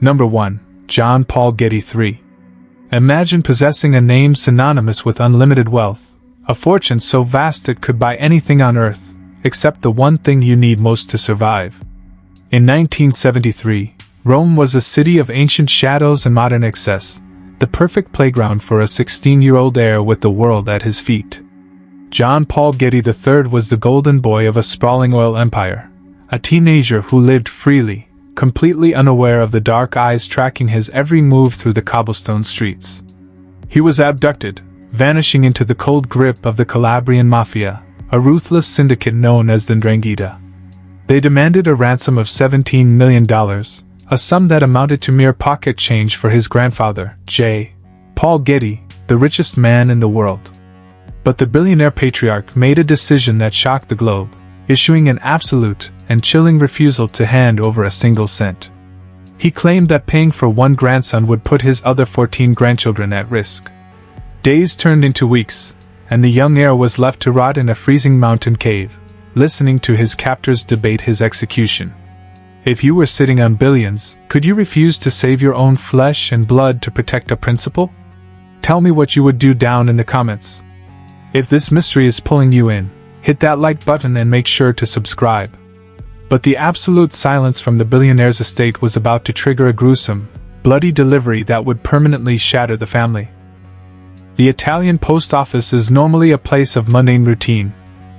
Number 1. John Paul Getty 3. Imagine possessing a name synonymous with unlimited wealth, a fortune so vast it could buy anything on earth, except the one thing you need most to survive. In 1973, Rome was a city of ancient shadows and modern excess, the perfect playground for a 16-year-old heir with the world at his feet. John Paul Getty III was the golden boy of a sprawling oil empire, a teenager who lived freely, completely unaware of the dark eyes tracking his every move through the cobblestone streets. He was abducted, vanishing into the cold grip of the Calabrian Mafia, a ruthless syndicate known as the 'Ndrangheta. They demanded a ransom of $17 million, a sum that amounted to mere pocket change for his grandfather, J. Paul Getty, the richest man in the world. But the billionaire patriarch made a decision that shocked the globe, issuing an absolute and chilling refusal to hand over a single cent. He claimed that paying for one grandson would put his other 14 grandchildren at risk. Days turned into weeks, and the young heir was left to rot in a freezing mountain cave, listening to his captors debate his execution. If you were sitting on billions, could you refuse to save your own flesh and blood to protect a principle? Tell me what you would do down in the comments. If this mystery is pulling you in, hit that like button and make sure to subscribe. But the absolute silence from the billionaire's estate was about to trigger a gruesome, bloody delivery that would permanently shatter the family. The Italian post office is normally a place of mundane routine,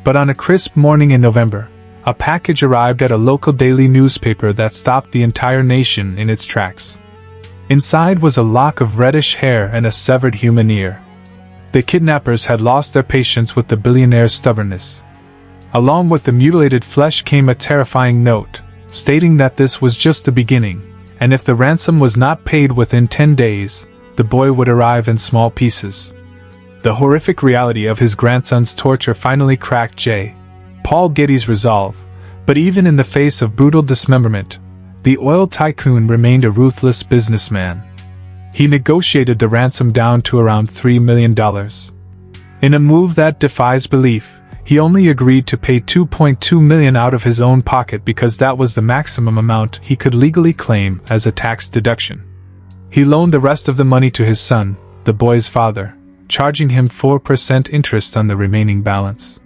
but on a crisp morning in November, a package arrived at a local daily newspaper that stopped the entire nation in its tracks. Inside was a lock of reddish hair and a severed human ear. The kidnappers had lost their patience with the billionaire's stubbornness. Along with the mutilated flesh came a terrifying note, stating that this was just the beginning, and if the ransom was not paid within 10 days, the boy would arrive in small pieces. The horrific reality of his grandson's torture finally cracked J. Paul Getty's resolve, but even in the face of brutal dismemberment, the oil tycoon remained a ruthless businessman. He negotiated the ransom down to around $3 million. In a move that defies belief, he only agreed to pay $2.2 million out of his own pocket because that was the maximum amount he could legally claim as a tax deduction. He loaned the rest of the money to his son, the boy's father, charging him 4% interest on the remaining balance.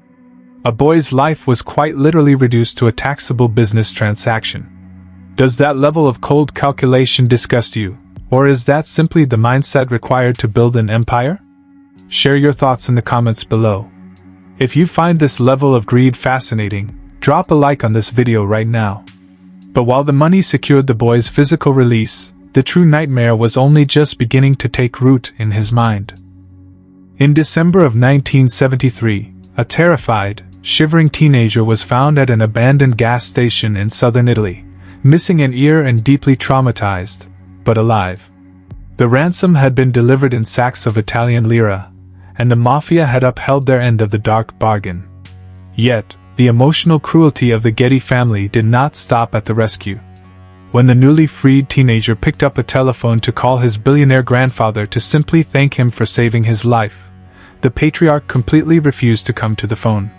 A boy's life was quite literally reduced to a taxable business transaction. Does that level of cold calculation disgust you? Or is that simply the mindset required to build an empire? Share your thoughts in the comments below. If you find this level of greed fascinating, drop a like on this video right now. But while the money secured the boy's physical release, the true nightmare was only just beginning to take root in his mind. In December of 1973, a terrified, shivering teenager was found at an abandoned gas station in southern Italy, missing an ear and deeply traumatized, but alive. The ransom had been delivered in sacks of Italian lira, and the Mafia had upheld their end of the dark bargain. Yet, the emotional cruelty of the Getty family did not stop at the rescue. When the newly freed teenager picked up a telephone to call his billionaire grandfather to simply thank him for saving his life, the patriarch completely refused to come to the phone.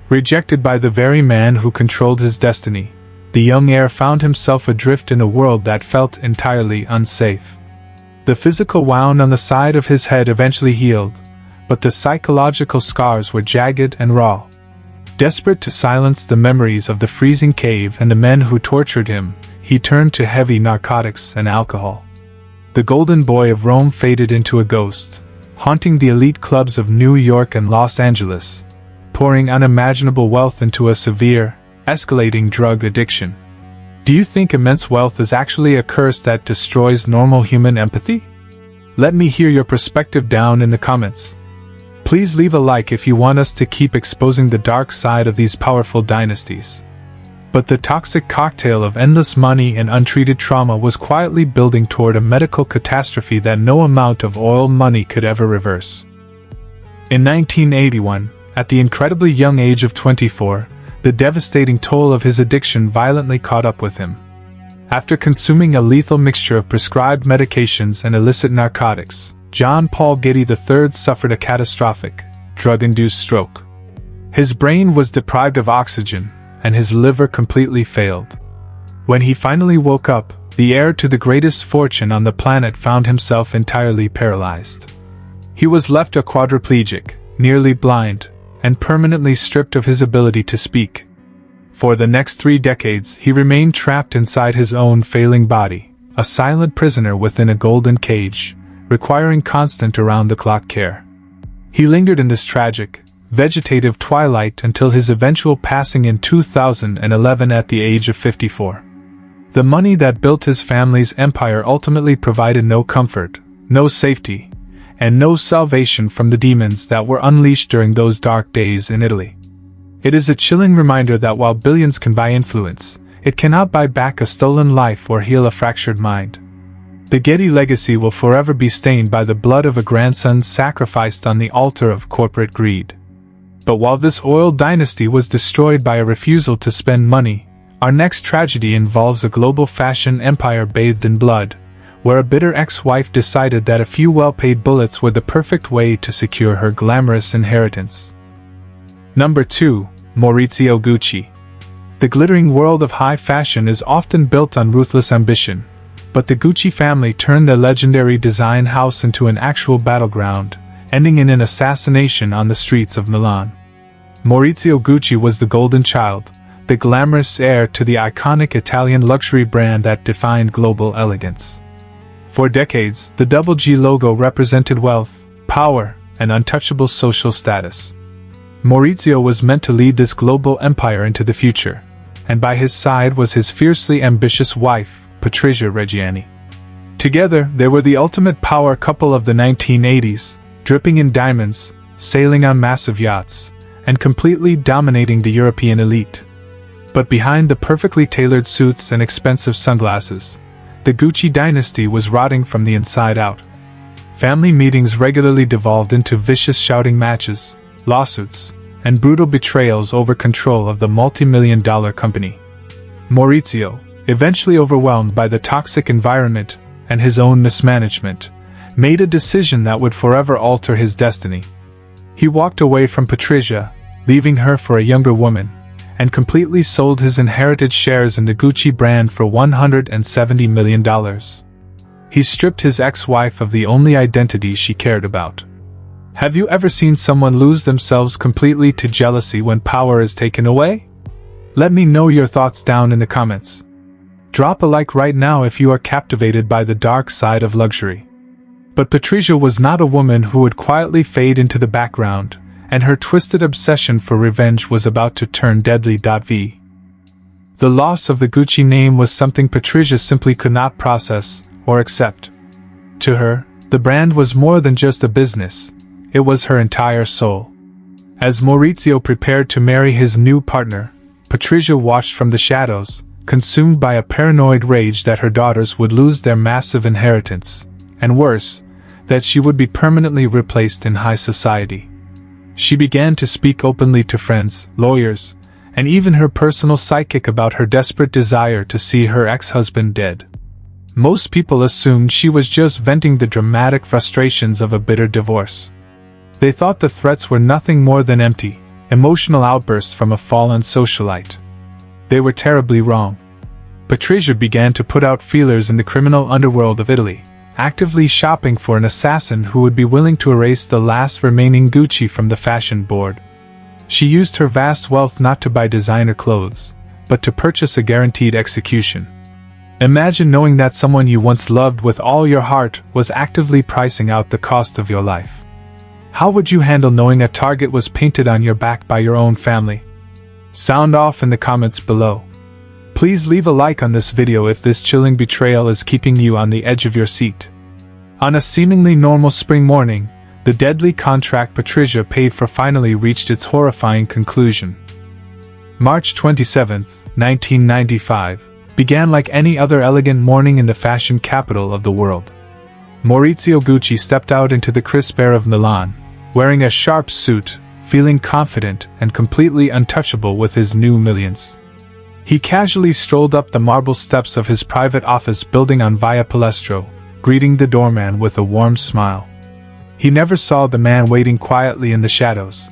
Rejected by the very man who controlled his destiny, the young heir found himself adrift in a world that felt entirely unsafe. The physical wound on the side of his head eventually healed, but the psychological scars were jagged and raw. Desperate to silence the memories of the freezing cave and the men who tortured him, he turned to heavy narcotics and alcohol. The golden boy of Rome faded into a ghost, haunting the elite clubs of New York and Los Angeles, pouring unimaginable wealth into a severe, escalating drug addiction. Do you think immense wealth is actually a curse that destroys normal human empathy? Let me hear your perspective down in the comments. Please leave a like if you want us to keep exposing the dark side of these powerful dynasties. But the toxic cocktail of endless money and untreated trauma was quietly building toward a medical catastrophe that no amount of oil money could ever reverse. In 1981, at the incredibly young age of 24, the devastating toll of his addiction violently caught up with him. After consuming a lethal mixture of prescribed medications and illicit narcotics, John Paul Getty III suffered a catastrophic, drug-induced stroke. His brain was deprived of oxygen, and his liver completely failed. When he finally woke up, the heir to the greatest fortune on the planet found himself entirely paralyzed. He was left a quadriplegic, nearly blind, and permanently stripped of his ability to speak. For the next 3 decades, he remained trapped inside his own failing body, a silent prisoner within a golden cage, requiring constant around-the-clock care. He lingered in this tragic, vegetative twilight until his eventual passing in 2011 at the age of 54. The money that built his family's empire ultimately provided no comfort, no safety, and no salvation from the demons that were unleashed during those dark days in Italy. It is a chilling reminder that while billions can buy influence, it cannot buy back a stolen life or heal a fractured mind. The Getty legacy will forever be stained by the blood of a grandson sacrificed on the altar of corporate greed. But while this oil dynasty was destroyed by a refusal to spend money, our next tragedy involves a global fashion empire bathed in blood, where a bitter ex-wife decided that a few well-paid bullets were the perfect way to secure her glamorous inheritance. Number 2. Maurizio Gucci. The glittering world of high fashion is often built on ruthless ambition, but the Gucci family turned their legendary design house into an actual battleground, ending in an assassination on the streets of Milan. Maurizio Gucci was the golden child, the glamorous heir to the iconic Italian luxury brand that defined global elegance. For decades, the double G logo represented wealth, power, and untouchable social status. Maurizio was meant to lead this global empire into the future, and by his side was his fiercely ambitious wife, Patrizia Reggiani. Together, they were the ultimate power couple of the 1980s, dripping in diamonds, sailing on massive yachts, and completely dominating the European elite. But behind the perfectly tailored suits and expensive sunglasses, the Gucci dynasty was rotting from the inside out. Family meetings regularly devolved into vicious shouting matches, lawsuits, and brutal betrayals over control of the multi-million-dollar company. Maurizio, eventually overwhelmed by the toxic environment and his own mismanagement, made a decision that would forever alter his destiny. He walked away from Patrizia, leaving her for a younger woman, and completely sold his inherited shares in the Gucci brand for $170 million. He stripped his ex-wife of the only identity she cared about. Have you ever seen someone lose themselves completely to jealousy when power is taken away? Let me know your thoughts down in the comments. Drop a like right now if you are captivated by the dark side of luxury. But Patrizia was not a woman who would quietly fade into the background, and her twisted obsession for revenge was about to turn deadly. The loss of the Gucci name was something Patrizia simply could not process or accept. To her, the brand was more than just a business, it was her entire soul. As Maurizio prepared to marry his new partner, Patrizia watched from the shadows, consumed by a paranoid rage that her daughters would lose their massive inheritance, and worse, that she would be permanently replaced in high society. She began to speak openly to friends, lawyers, and even her personal psychic about her desperate desire to see her ex-husband dead. Most people assumed she was just venting the dramatic frustrations of a bitter divorce. They thought the threats were nothing more than empty, emotional outbursts from a fallen socialite. They were terribly wrong. Patrizia began to put out feelers in the criminal underworld of Italy, actively shopping for an assassin who would be willing to erase the last remaining Gucci from the fashion board. She used her vast wealth not to buy designer clothes, but to purchase a guaranteed execution. Imagine knowing that someone you once loved with all your heart was actively pricing out the cost of your life. How would you handle knowing a target was painted on your back by your own family? Sound off in the comments below. Please leave a like on this video if this chilling betrayal is keeping you on the edge of your seat. On a seemingly normal spring morning, the deadly contract Patrizia paid for finally reached its horrifying conclusion. March 27, 1995, began like any other elegant morning in the fashion capital of the world. Maurizio Gucci stepped out into the crisp air of Milan, wearing a sharp suit, feeling confident and completely untouchable with his new millions. He casually strolled up the marble steps of his private office building on Via Palestro, greeting the doorman with a warm smile. He never saw the man waiting quietly in the shadows.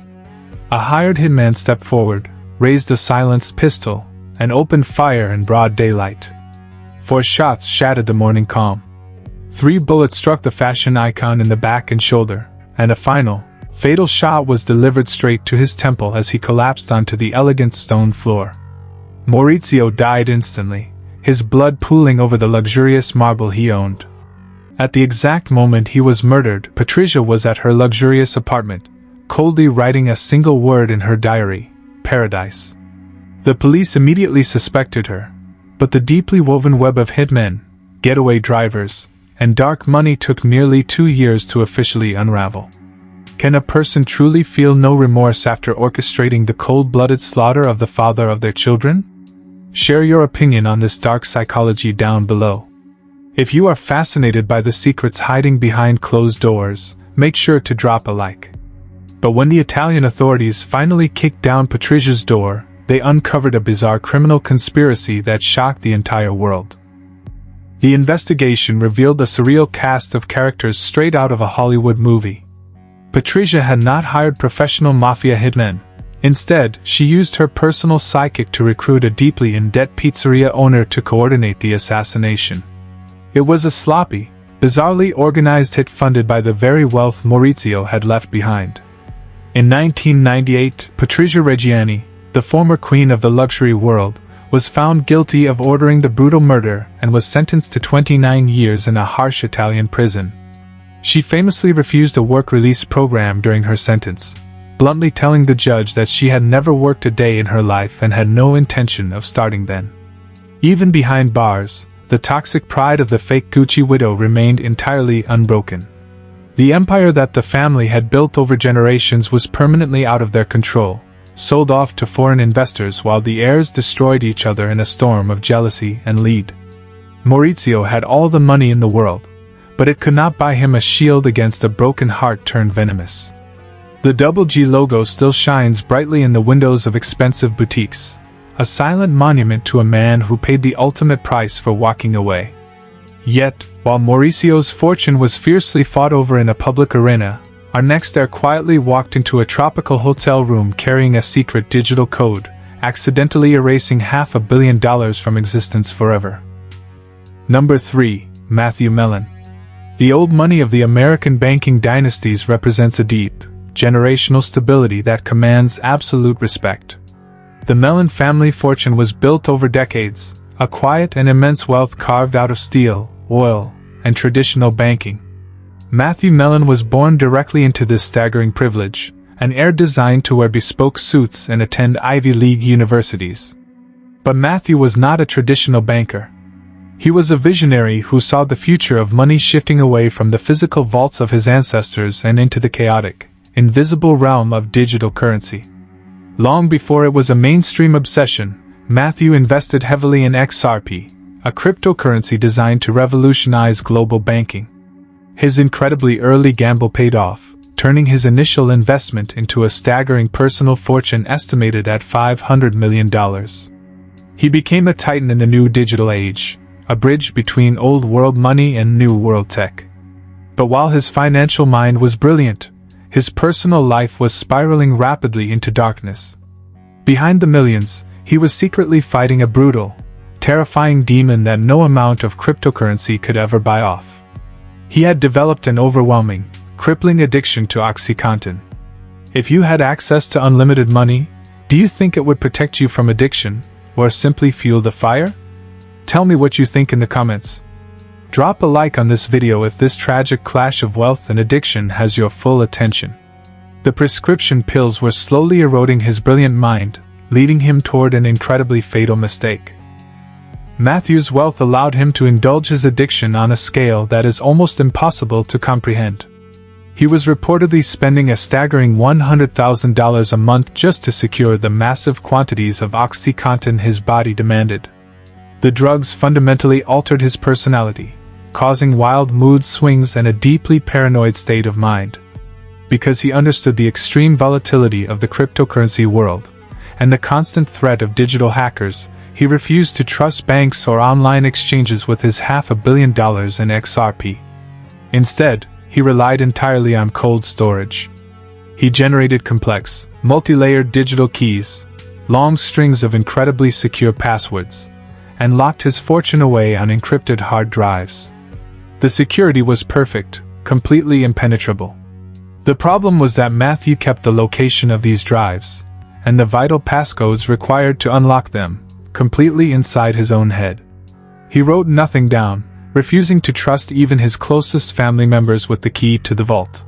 A hired hitman stepped forward, raised a silenced pistol, and opened fire in broad daylight. 4 shots shattered the morning calm. 3 bullets struck the fashion icon in the back and shoulder, and a final, fatal shot was delivered straight to his temple as he collapsed onto the elegant stone floor. Maurizio died instantly, his blood pooling over the luxurious marble he owned. At the exact moment he was murdered, Patricia was at her luxurious apartment, coldly writing a single word in her diary: paradise. The police immediately suspected her, but the deeply woven web of hitmen, getaway drivers, and dark money took nearly 2 years to officially unravel. Can a person truly feel no remorse after orchestrating the cold-blooded slaughter of the father of their children? Share your opinion on this dark psychology down below. If you are fascinated by the secrets hiding behind closed doors, make sure to drop a like. But when the Italian authorities finally kicked down Patricia's door, they uncovered a bizarre criminal conspiracy that shocked the entire world. The investigation revealed a surreal cast of characters straight out of a Hollywood movie. Patricia had not hired professional mafia hitmen. Instead, she used her personal psychic to recruit a deeply in-debt pizzeria owner to coordinate the assassination. It was a sloppy, bizarrely organized hit funded by the very wealth Maurizio had left behind. In 1998, Patricia Reggiani, the former queen of the luxury world, was found guilty of ordering the brutal murder and was sentenced to 29 years in a harsh Italian prison. She famously refused a work release program during her sentence, bluntly telling the judge that she had never worked a day in her life and had no intention of starting then. Even behind bars, the toxic pride of the fake Gucci widow remained entirely unbroken. The empire that the family had built over generations was permanently out of their control, sold off to foreign investors while the heirs destroyed each other in a storm of jealousy and greed. Maurizio had all the money in the world, but it could not buy him a shield against a broken heart turned venomous. The Double G logo still shines brightly in the windows of expensive boutiques, a silent monument to a man who paid the ultimate price for walking away. Yet, while Mauricio's fortune was fiercely fought over in a public arena, our next heir quietly walked into a tropical hotel room carrying a secret digital code, accidentally erasing $500 million from existence forever. Number 3. Matthew Mellon. The old money of the American banking dynasties represents a deep, generational stability that commands absolute respect. The Mellon family fortune was built over decades, a quiet and immense wealth carved out of steel, oil, and traditional banking. Matthew Mellon was born directly into this staggering privilege, an heir designed to wear bespoke suits and attend Ivy League universities. But Matthew was not a traditional banker. He was a visionary who saw the future of money shifting away from the physical vaults of his ancestors and into the chaotic, invisible realm of digital currency. Long before it was a mainstream obsession, Matthew invested heavily in XRP, a cryptocurrency designed to revolutionize global banking. His incredibly early gamble paid off, turning his initial investment into a staggering personal fortune estimated at $500 million. He became a titan in the new digital age, a bridge between old world money and new world tech. But while his financial mind was brilliant, his personal life was spiraling rapidly into darkness. Behind the millions, he was secretly fighting a brutal, terrifying demon that no amount of cryptocurrency could ever buy off. He had developed an overwhelming, crippling addiction to OxyContin. If you had access to unlimited money, do you think it would protect you from addiction, or simply fuel the fire? Tell me what you think in the comments. Drop a like on this video if this tragic clash of wealth and addiction has your full attention. The prescription pills were slowly eroding his brilliant mind, leading him toward an incredibly fatal mistake. Matthew's wealth allowed him to indulge his addiction on a scale that is almost impossible to comprehend. He was reportedly spending a staggering $100,000 a month just to secure the massive quantities of OxyContin his body demanded. The drugs fundamentally altered his personality, causing wild mood swings and a deeply paranoid state of mind. Because he understood the extreme volatility of the cryptocurrency world, and the constant threat of digital hackers, he refused to trust banks or online exchanges with his $500 million in XRP. Instead, he relied entirely on cold storage. He generated complex, multi-layered digital keys, long strings of incredibly secure passwords, and locked his fortune away on encrypted hard drives. The security was perfect, completely impenetrable. The problem was that Matthew kept the location of these drives, and the vital passcodes required to unlock them, completely inside his own head. He wrote nothing down, refusing to trust even his closest family members with the key to the vault.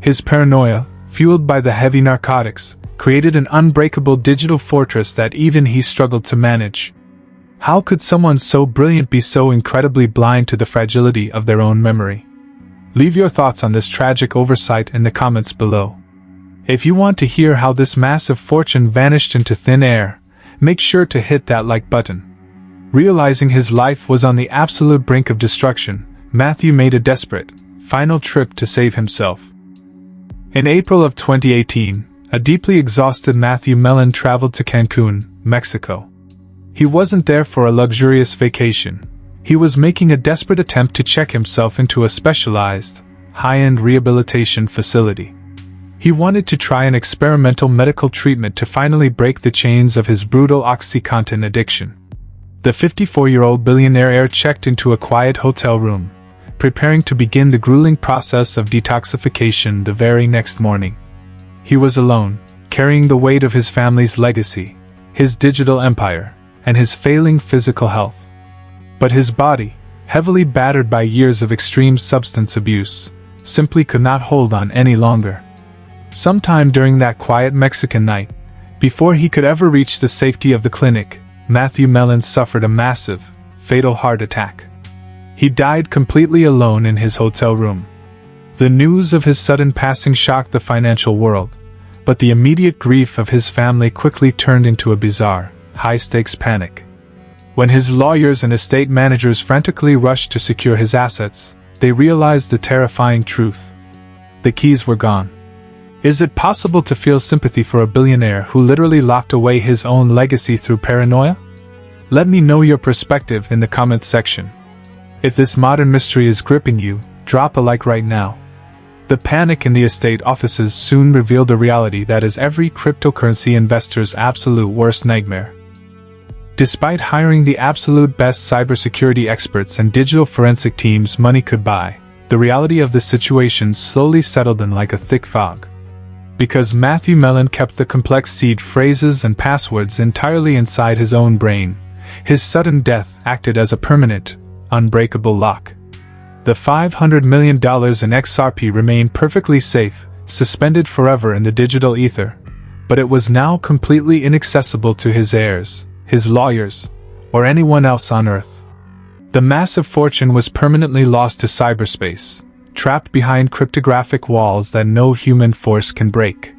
His paranoia, fueled by the heavy narcotics, created an unbreakable digital fortress that even he struggled to manage. How could someone so brilliant be so incredibly blind to the fragility of their own memory? Leave your thoughts on this tragic oversight in the comments below. If you want to hear how this massive fortune vanished into thin air, make sure to hit that like button. Realizing his life was on the absolute brink of destruction, Matthew made a desperate, final trip to save himself. In April of 2018, a deeply exhausted Matthew Mellon traveled to Cancun, Mexico. He wasn't there for a luxurious vacation. He was making a desperate attempt to check himself into a specialized, high-end rehabilitation facility. He wanted to try an experimental medical treatment to finally break the chains of his brutal OxyContin addiction. The 54-year-old billionaire heir checked into a quiet hotel room, preparing to begin the grueling process of detoxification the very next morning. He was alone, carrying the weight of his family's legacy, his digital empire, and his failing physical health. But his body, heavily battered by years of extreme substance abuse, simply could not hold on any longer. Sometime during that quiet Mexican night, before he could ever reach the safety of the clinic, Matthew Mellon suffered a massive, fatal heart attack. He died completely alone in his hotel room. The news of his sudden passing shocked the financial world, but the immediate grief of his family quickly turned into a bizarre, high-stakes panic. When his lawyers and estate managers frantically rushed to secure his assets, they realized the terrifying truth. The keys were gone. Is it possible to feel sympathy for a billionaire who literally locked away his own legacy through paranoia? Let me know your perspective in the comments section. If this modern mystery is gripping you, drop a like right now. The panic in the estate offices soon revealed a reality that is every cryptocurrency investor's absolute worst nightmare. Despite hiring the absolute best cybersecurity experts and digital forensic teams money could buy, the reality of the situation slowly settled in like a thick fog. Because Matthew Mellon kept the complex seed phrases and passwords entirely inside his own brain, his sudden death acted as a permanent, unbreakable lock. The $500 million in XRP remained perfectly safe, suspended forever in the digital ether, but it was now completely inaccessible to his heirs, his lawyers, or anyone else on Earth. The massive fortune was permanently lost to cyberspace, trapped behind cryptographic walls that no human force can break.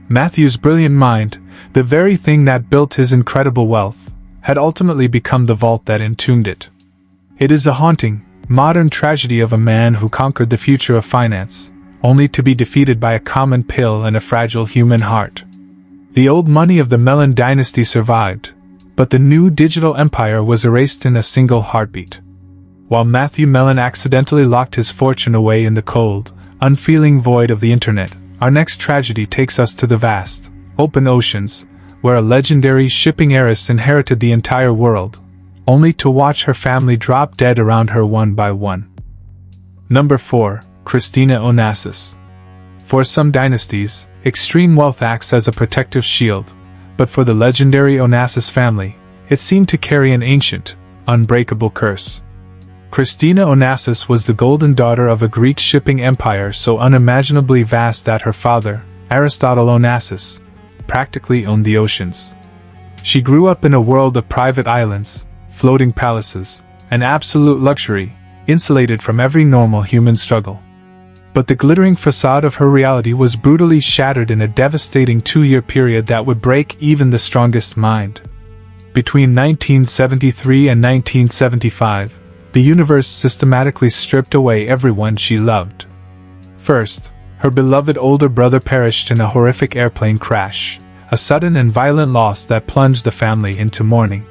Matthew's brilliant mind, the very thing that built his incredible wealth, had ultimately become the vault that entombed it. It is a haunting, modern tragedy of a man who conquered the future of finance, only to be defeated by a common pill and a fragile human heart. The old money of the Mellon dynasty survived, but the new digital empire was erased in a single heartbeat. While Matthew Mellon accidentally locked his fortune away in the cold, unfeeling void of the internet, our next tragedy takes us to the vast, open oceans, where a legendary shipping heiress inherited the entire world, only to watch her family drop dead around her one by one. Number 4. Christina Onassis. For some dynasties, extreme wealth acts as a protective shield, but for the legendary Onassis family, it seemed to carry an ancient, unbreakable curse. Christina Onassis was the golden daughter of a Greek shipping empire so unimaginably vast that her father, Aristotle Onassis, practically owned the oceans. She grew up in a world of private islands, floating palaces, and absolute luxury, insulated from every normal human struggle. But the glittering facade of her reality was brutally shattered in a devastating 2-year period that would break even the strongest mind. Between 1973 and 1975, the universe systematically stripped away everyone she loved. First, her beloved older brother perished in a horrific airplane crash, a sudden and violent loss that plunged the family into mourning.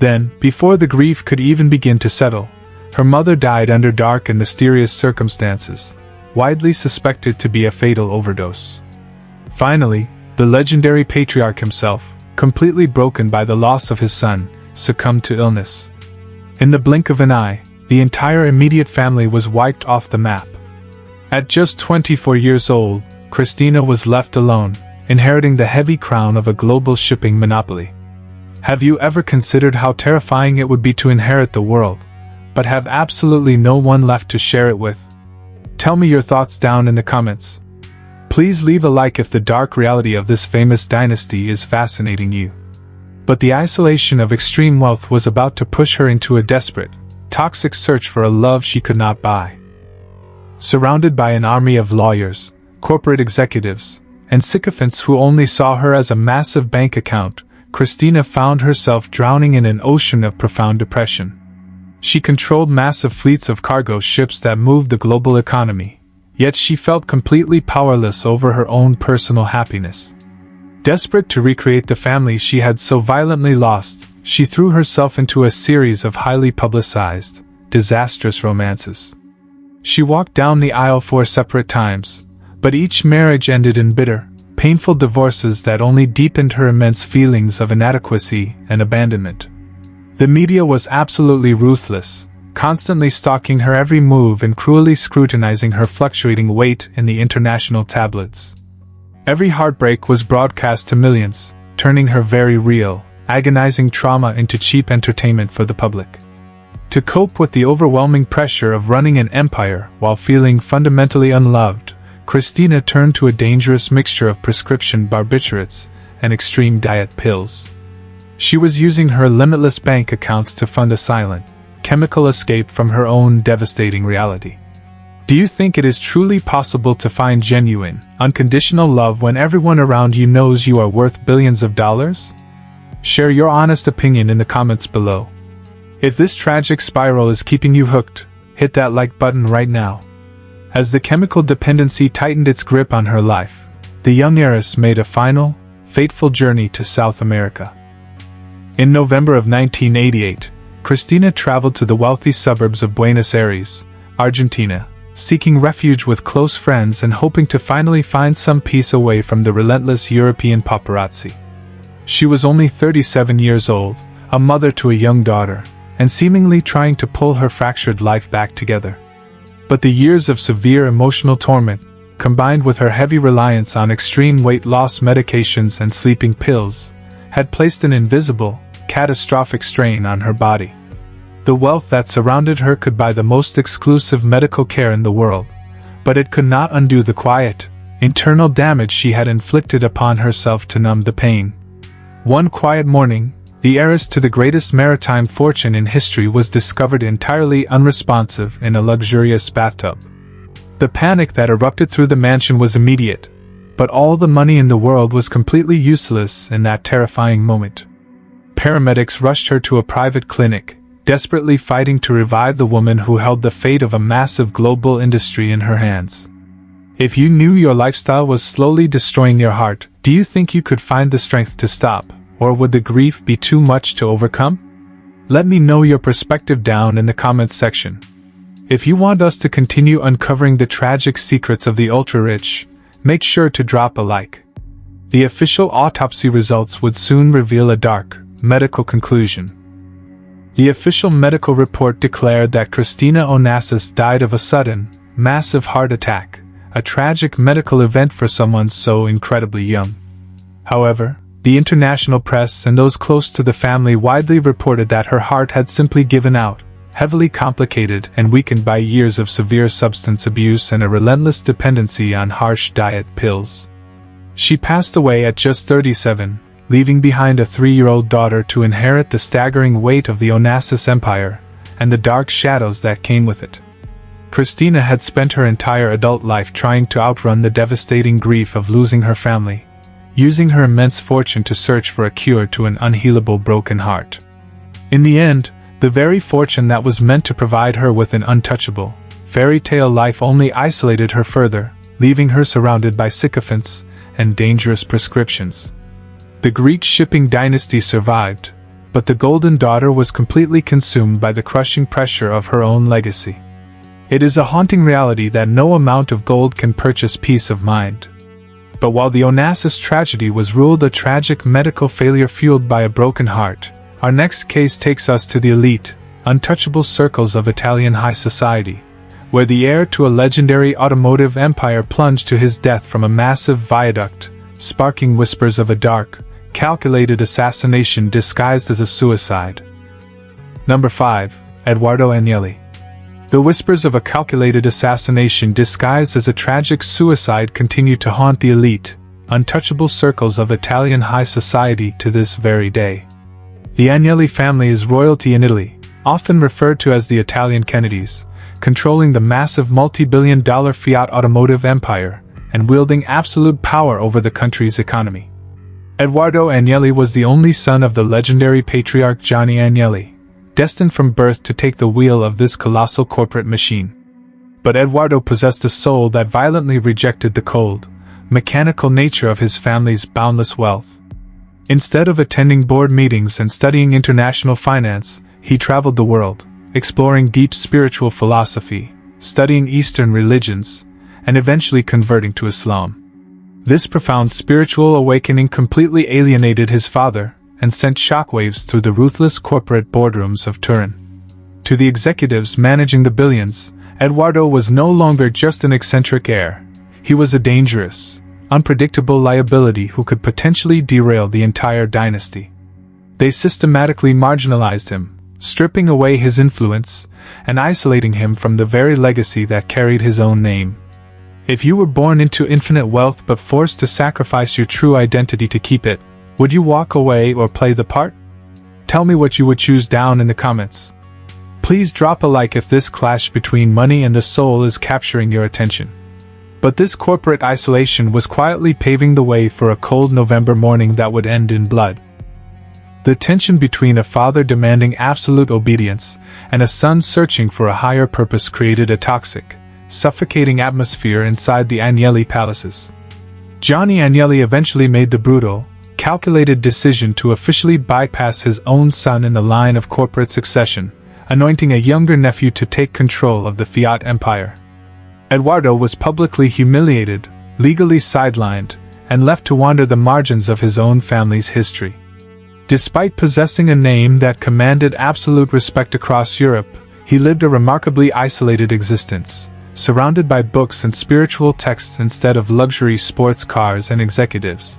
Then, before the grief could even begin to settle, her mother died under dark and mysterious circumstances, widely suspected to be a fatal overdose. Finally, the legendary patriarch himself, completely broken by the loss of his son, succumbed to illness. In the blink of an eye, the entire immediate family was wiped off the map. At just 24 years old, Christina was left alone, inheriting the heavy crown of a global shipping monopoly. Have you ever considered how terrifying it would be to inherit the world, but have absolutely no one left to share it with? Tell me your thoughts down in the comments. Please leave a like if the dark reality of this famous dynasty is fascinating you. But the isolation of extreme wealth was about to push her into a desperate, toxic search for a love she could not buy. Surrounded by an army of lawyers, corporate executives, and sycophants who only saw her as a massive bank account, Christina found herself drowning in an ocean of profound depression. She controlled massive fleets of cargo ships that moved the global economy, yet she felt completely powerless over her own personal happiness. Desperate to recreate the family she had so violently lost, she threw herself into a series of highly publicized, disastrous romances. She walked down the aisle 4 separate times, but each marriage ended in bitter, painful divorces that only deepened her immense feelings of inadequacy and abandonment. The media was absolutely ruthless, constantly stalking her every move and cruelly scrutinizing her fluctuating weight in the international tabloids. Every heartbreak was broadcast to millions, turning her very real, agonizing trauma into cheap entertainment for the public. To cope with the overwhelming pressure of running an empire while feeling fundamentally unloved, Christina turned to a dangerous mixture of prescription barbiturates and extreme diet pills. She was using her limitless bank accounts to fund a silent, chemical escape from her own devastating reality. Do you think it is truly possible to find genuine, unconditional love when everyone around you knows you are worth billions of dollars? Share your honest opinion in the comments below. If this tragic spiral is keeping you hooked, hit that like button right now. As the chemical dependency tightened its grip on her life, the young heiress made a final, fateful journey to South America. In November of 1988, Christina traveled to the wealthy suburbs of Buenos Aires, Argentina, seeking refuge with close friends and hoping to finally find some peace away from the relentless European paparazzi. She was only 37 years old, a mother to a young daughter, and seemingly trying to pull her fractured life back together. But the years of severe emotional torment, combined with her heavy reliance on extreme weight loss medications and sleeping pills, had placed an invisible, catastrophic strain on her body. The wealth that surrounded her could buy the most exclusive medical care in the world, but it could not undo the quiet, internal damage she had inflicted upon herself to numb the pain. One quiet morning, the heiress to the greatest maritime fortune in history was discovered entirely unresponsive in a luxurious bathtub. The panic that erupted through the mansion was immediate, but all the money in the world was completely useless in that terrifying moment. Paramedics rushed her to a private clinic, desperately fighting to revive the woman who held the fate of a massive global industry in her hands. If you knew your lifestyle was slowly destroying your heart, do you think you could find the strength to stop, or would the grief be too much to overcome? Let me know your perspective down in the comments section. If you want us to continue uncovering the tragic secrets of the ultra-rich, make sure to drop a like. The official autopsy results would soon reveal a dark, medical conclusion. The official medical report declared that Christina Onassis died of a sudden, massive heart attack, a tragic medical event for someone so incredibly young. However, the international press and those close to the family widely reported that her heart had simply given out, heavily complicated and weakened by years of severe substance abuse and a relentless dependency on harsh diet pills. She passed away at just 37, leaving behind a 3-year-old daughter to inherit the staggering weight of the Onassis empire and the dark shadows that came with it. Christina had spent her entire adult life trying to outrun the devastating grief of losing her family, using her immense fortune to search for a cure to an unhealable broken heart. In the end, the very fortune that was meant to provide her with an untouchable, fairy tale life only isolated her further, leaving her surrounded by sycophants and dangerous prescriptions. The Greek shipping dynasty survived, but the golden daughter was completely consumed by the crushing pressure of her own legacy. It is a haunting reality that no amount of gold can purchase peace of mind. But while the Onassis tragedy was ruled a tragic medical failure fueled by a broken heart, Our next case takes us to the elite, untouchable circles of Italian high society, where the heir to a legendary automotive empire plunged to his death from a massive viaduct, sparking whispers of a dark, calculated assassination disguised as a suicide. Number 5. Edoardo Agnelli. The whispers of a calculated assassination disguised as a tragic suicide continue to haunt the elite, untouchable circles of Italian high society to this very day. The Agnelli family is royalty in Italy, often referred to as the Italian Kennedys, controlling the massive multi-billion-dollar Fiat automotive empire and wielding absolute power over the country's economy. Edoardo Agnelli was the only son of the legendary patriarch Gianni Agnelli, destined from birth to take the wheel of this colossal corporate machine. But Edoardo possessed a soul that violently rejected the cold, mechanical nature of his family's boundless wealth. Instead of attending board meetings and studying international finance, he traveled the world, exploring deep spiritual philosophy, studying Eastern religions, and eventually converting to Islam. This profound spiritual awakening completely alienated his father and sent shockwaves through the ruthless corporate boardrooms of Turin. To the executives managing the billions, Edoardo was no longer just an eccentric heir. He was a dangerous, unpredictable liability who could potentially derail the entire dynasty. They systematically marginalized him, stripping away his influence and isolating him from the very legacy that carried his own name. If you were born into infinite wealth but forced to sacrifice your true identity to keep it, would you walk away or play the part? Tell me what you would choose down in the comments. Please drop a like if this clash between money and the soul is capturing your attention. But this corporate isolation was quietly paving the way for a cold November morning that would end in blood. The tension between a father demanding absolute obedience and a son searching for a higher purpose created a toxic, suffocating atmosphere inside the Agnelli palaces. Gianni Agnelli eventually made the brutal, calculated decision to officially bypass his own son in the line of corporate succession, anointing a younger nephew to take control of the Fiat empire. Edoardo was publicly humiliated, legally sidelined, and left to wander the margins of his own family's history. Despite possessing a name that commanded absolute respect across Europe, he lived a remarkably isolated existence, surrounded by books and spiritual texts instead of luxury sports cars and executives.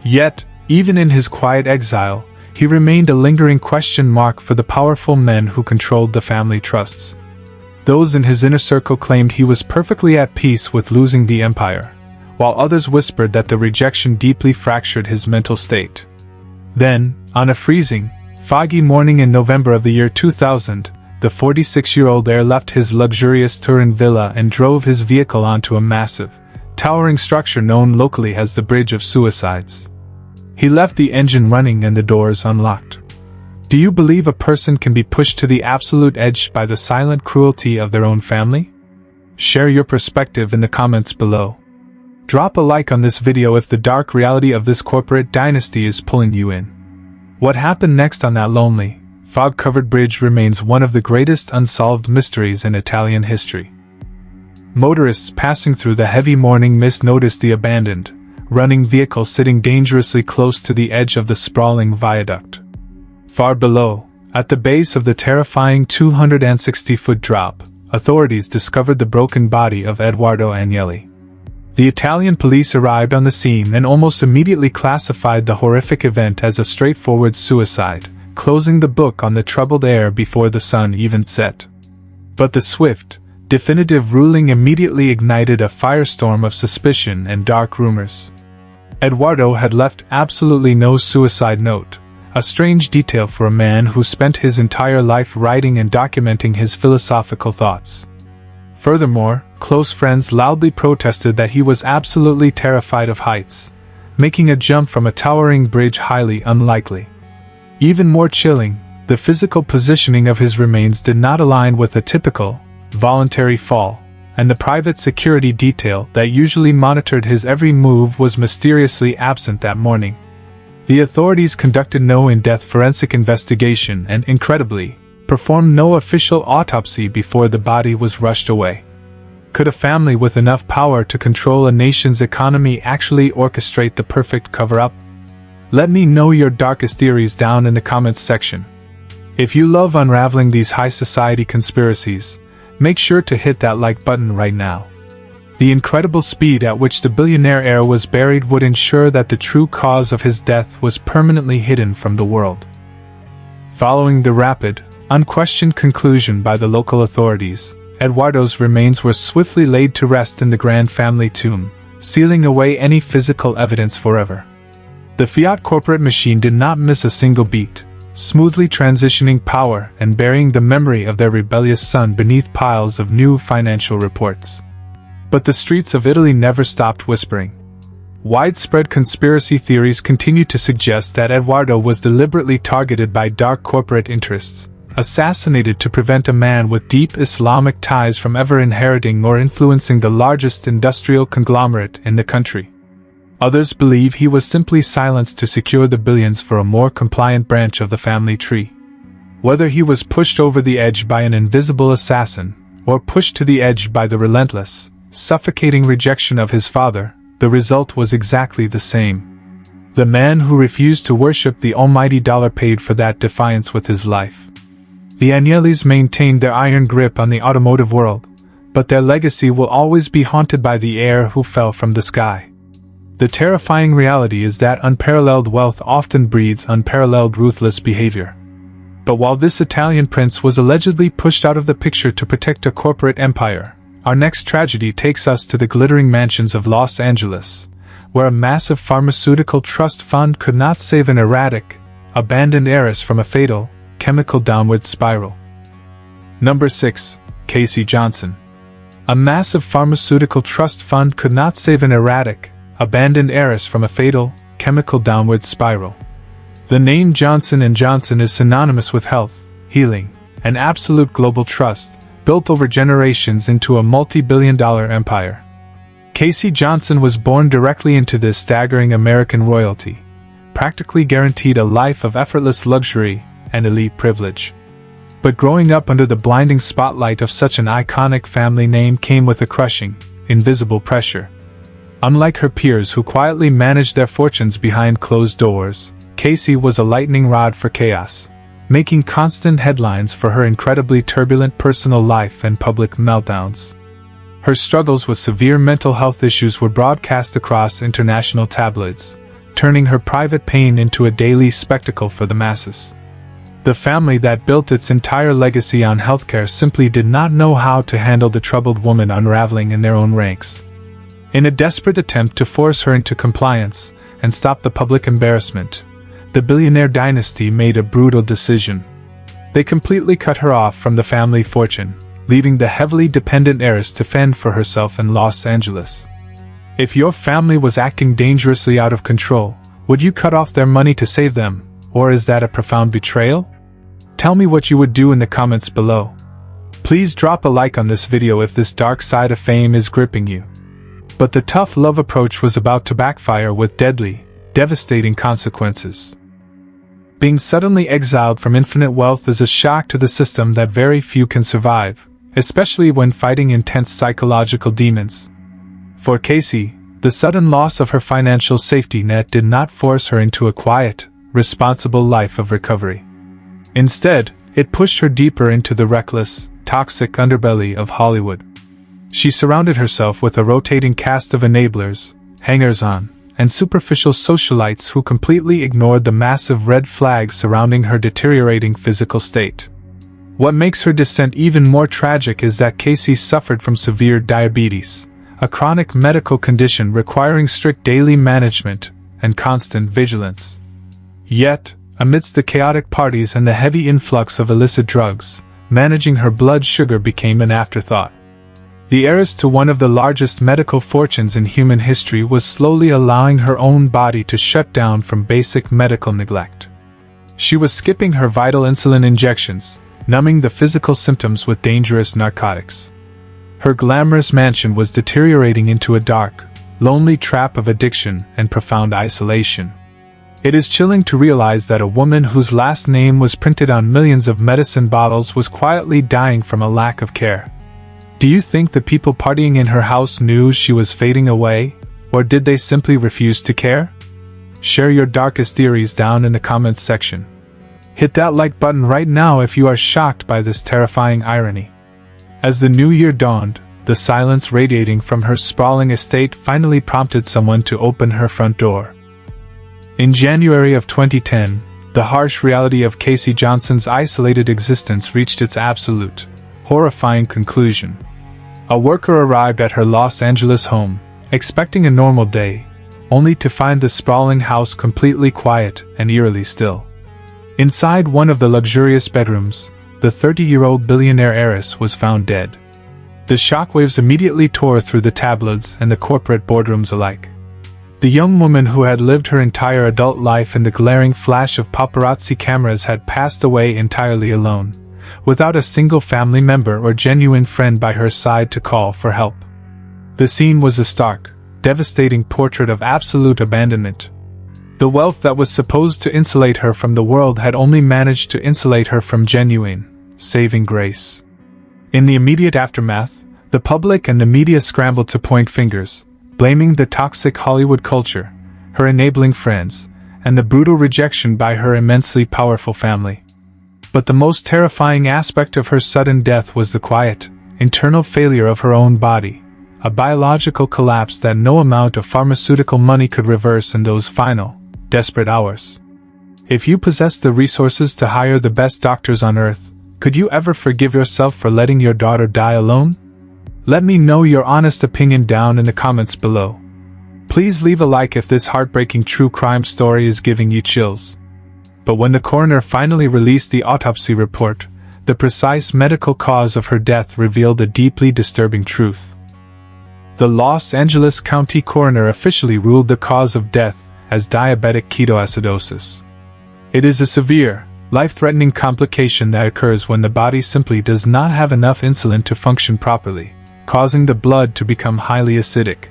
Yet, even in his quiet exile, he remained a lingering question mark for the powerful men who controlled the family trusts. Those in his inner circle claimed he was perfectly at peace with losing the empire, while others whispered that the rejection deeply fractured his mental state. Then, on a freezing, foggy morning in November of the year 2000, the 46-year-old heir left his luxurious Turin villa and drove his vehicle onto a massive, towering structure known locally as the Bridge of Suicides. He left the engine running and the doors unlocked. Do you believe a person can be pushed to the absolute edge by the silent cruelty of their own family? Share your perspective in the comments below. Drop a like on this video if the dark reality of this corporate dynasty is pulling you in. What happened next on that lonely, fog-covered bridge remains one of the greatest unsolved mysteries in Italian history. Motorists passing through the heavy morning mist noticed the abandoned, running vehicle sitting dangerously close to the edge of the sprawling viaduct. Far below, at the base of the terrifying 260-foot drop, authorities discovered the broken body of Edoardo Agnelli. The Italian police arrived on the scene and almost immediately classified the horrific event as a straightforward suicide, closing the book on the troubled heir before the sun even set. But the swift, definitive ruling immediately ignited a firestorm of suspicion and dark rumors. Edoardo had left absolutely no suicide note, a strange detail for a man who spent his entire life writing and documenting his philosophical thoughts. Furthermore, close friends loudly protested that he was absolutely terrified of heights, making a jump from a towering bridge highly unlikely. Even more chilling, the physical positioning of his remains did not align with a typical, voluntary fall, and the private security detail that usually monitored his every move was mysteriously absent that morning. The authorities conducted no in-depth forensic investigation and, incredibly, performed no official autopsy before the body was rushed away. Could a family with enough power to control a nation's economy actually orchestrate the perfect cover-up? Let me know your darkest theories down in the comments section. If you love unraveling these high society conspiracies, make sure to hit that like button right now. The incredible speed at which the billionaire heir was buried would ensure that the true cause of his death was permanently hidden from the world. Following the rapid, unquestioned conclusion by the local authorities, Edoardo's remains were swiftly laid to rest in the grand family tomb, sealing away any physical evidence forever. The Fiat corporate machine did not miss a single beat, smoothly transitioning power and burying the memory of their rebellious son beneath piles of new financial reports. But the streets of Italy never stopped whispering. Widespread conspiracy theories continued to suggest that Edoardo was deliberately targeted by dark corporate interests, assassinated to prevent a man with deep Islamic ties from ever inheriting or influencing the largest industrial conglomerate in the country. Others believe he was simply silenced to secure the billions for a more compliant branch of the family tree. Whether he was pushed over the edge by an invisible assassin, or pushed to the edge by the relentless, suffocating rejection of his father, the result was exactly the same. The man who refused to worship the almighty dollar paid for that defiance with his life. The Agnellis maintained their iron grip on the automotive world, but their legacy will always be haunted by the heir who fell from the sky. The terrifying reality is that unparalleled wealth often breeds unparalleled ruthless behavior. But while this Italian prince was allegedly pushed out of the picture to protect a corporate empire, our next tragedy takes us to the glittering mansions of Los Angeles, where a massive pharmaceutical trust fund could not save an erratic, abandoned heiress from a fatal, chemical downward spiral. Number 6. Casey Johnson. A massive pharmaceutical trust fund could not save an erratic, abandoned heiress from a fatal, chemical downward spiral. The name Johnson & Johnson is synonymous with health, healing, and absolute global trust, built over generations into a multi-billion-dollar empire. Casey Johnson was born directly into this staggering American royalty, practically guaranteed a life of effortless luxury and elite privilege. But growing up under the blinding spotlight of such an iconic family name came with a crushing, invisible pressure. Unlike her peers who quietly managed their fortunes behind closed doors, Casey was a lightning rod for chaos, making constant headlines for her incredibly turbulent personal life and public meltdowns. Her struggles with severe mental health issues were broadcast across international tabloids, turning her private pain into a daily spectacle for the masses. The family that built its entire legacy on healthcare simply did not know how to handle the troubled woman unraveling in their own ranks. In a desperate attempt to force her into compliance and stop the public embarrassment, the billionaire dynasty made a brutal decision. They completely cut her off from the family fortune, leaving the heavily dependent heiress to fend for herself in Los Angeles. If your family was acting dangerously out of control, would you cut off their money to save them, or is that a profound betrayal? Tell me what you would do in the comments below. Please drop a like on this video if this dark side of fame is gripping you. But the tough love approach was about to backfire with deadly, devastating consequences. Being suddenly exiled from infinite wealth is a shock to the system that very few can survive, especially when fighting intense psychological demons. For Casey, the sudden loss of her financial safety net did not force her into a quiet, responsible life of recovery. Instead, it pushed her deeper into the reckless, toxic underbelly of Hollywood. She surrounded herself with a rotating cast of enablers, hangers-on, and superficial socialites who completely ignored the massive red flags surrounding her deteriorating physical state. What makes her descent even more tragic is that Casey suffered from severe diabetes, a chronic medical condition requiring strict daily management and constant vigilance. Yet, amidst the chaotic parties and the heavy influx of illicit drugs, managing her blood sugar became an afterthought. The heiress to one of the largest medical fortunes in human history was slowly allowing her own body to shut down from basic medical neglect. She was skipping her vital insulin injections, numbing the physical symptoms with dangerous narcotics. Her glamorous mansion was deteriorating into a dark, lonely trap of addiction and profound isolation. It is chilling to realize that a woman whose last name was printed on millions of medicine bottles was quietly dying from a lack of care. Do you think the people partying in her house knew she was fading away, or did they simply refuse to care? Share your darkest theories down in the comments section. Hit that like button right now if you are shocked by this terrifying irony. As the new year dawned, the silence radiating from her sprawling estate finally prompted someone to open her front door. In January of 2010, the harsh reality of Casey Johnson's isolated existence reached its absolute, horrifying conclusion. A worker arrived at her Los Angeles home, expecting a normal day, only to find the sprawling house completely quiet and eerily still. Inside one of the luxurious bedrooms, the 30-year-old billionaire heiress was found dead. The shockwaves immediately tore through the tabloids and the corporate boardrooms alike. The young woman who had lived her entire adult life in the glaring flash of paparazzi cameras had passed away entirely alone, without a single family member or genuine friend by her side to call for help. The scene was a stark, devastating portrait of absolute abandonment. The wealth that was supposed to insulate her from the world had only managed to insulate her from genuine, saving grace. In the immediate aftermath, the public and the media scrambled to point fingers, blaming the toxic Hollywood culture, her enabling friends, and the brutal rejection by her immensely powerful family. But the most terrifying aspect of her sudden death was the quiet, internal failure of her own body, a biological collapse that no amount of pharmaceutical money could reverse in those final, desperate hours. If you possessed the resources to hire the best doctors on earth, could you ever forgive yourself for letting your daughter die alone? Let me know your honest opinion down in the comments below. Please leave a like if this heartbreaking true crime story is giving you chills. But when the coroner finally released the autopsy report, the precise medical cause of her death revealed a deeply disturbing truth. The Los Angeles County coroner officially ruled the cause of death as diabetic ketoacidosis. It is a severe, life-threatening complication that occurs when the body simply does not have enough insulin to function properly, causing the blood to become highly acidic.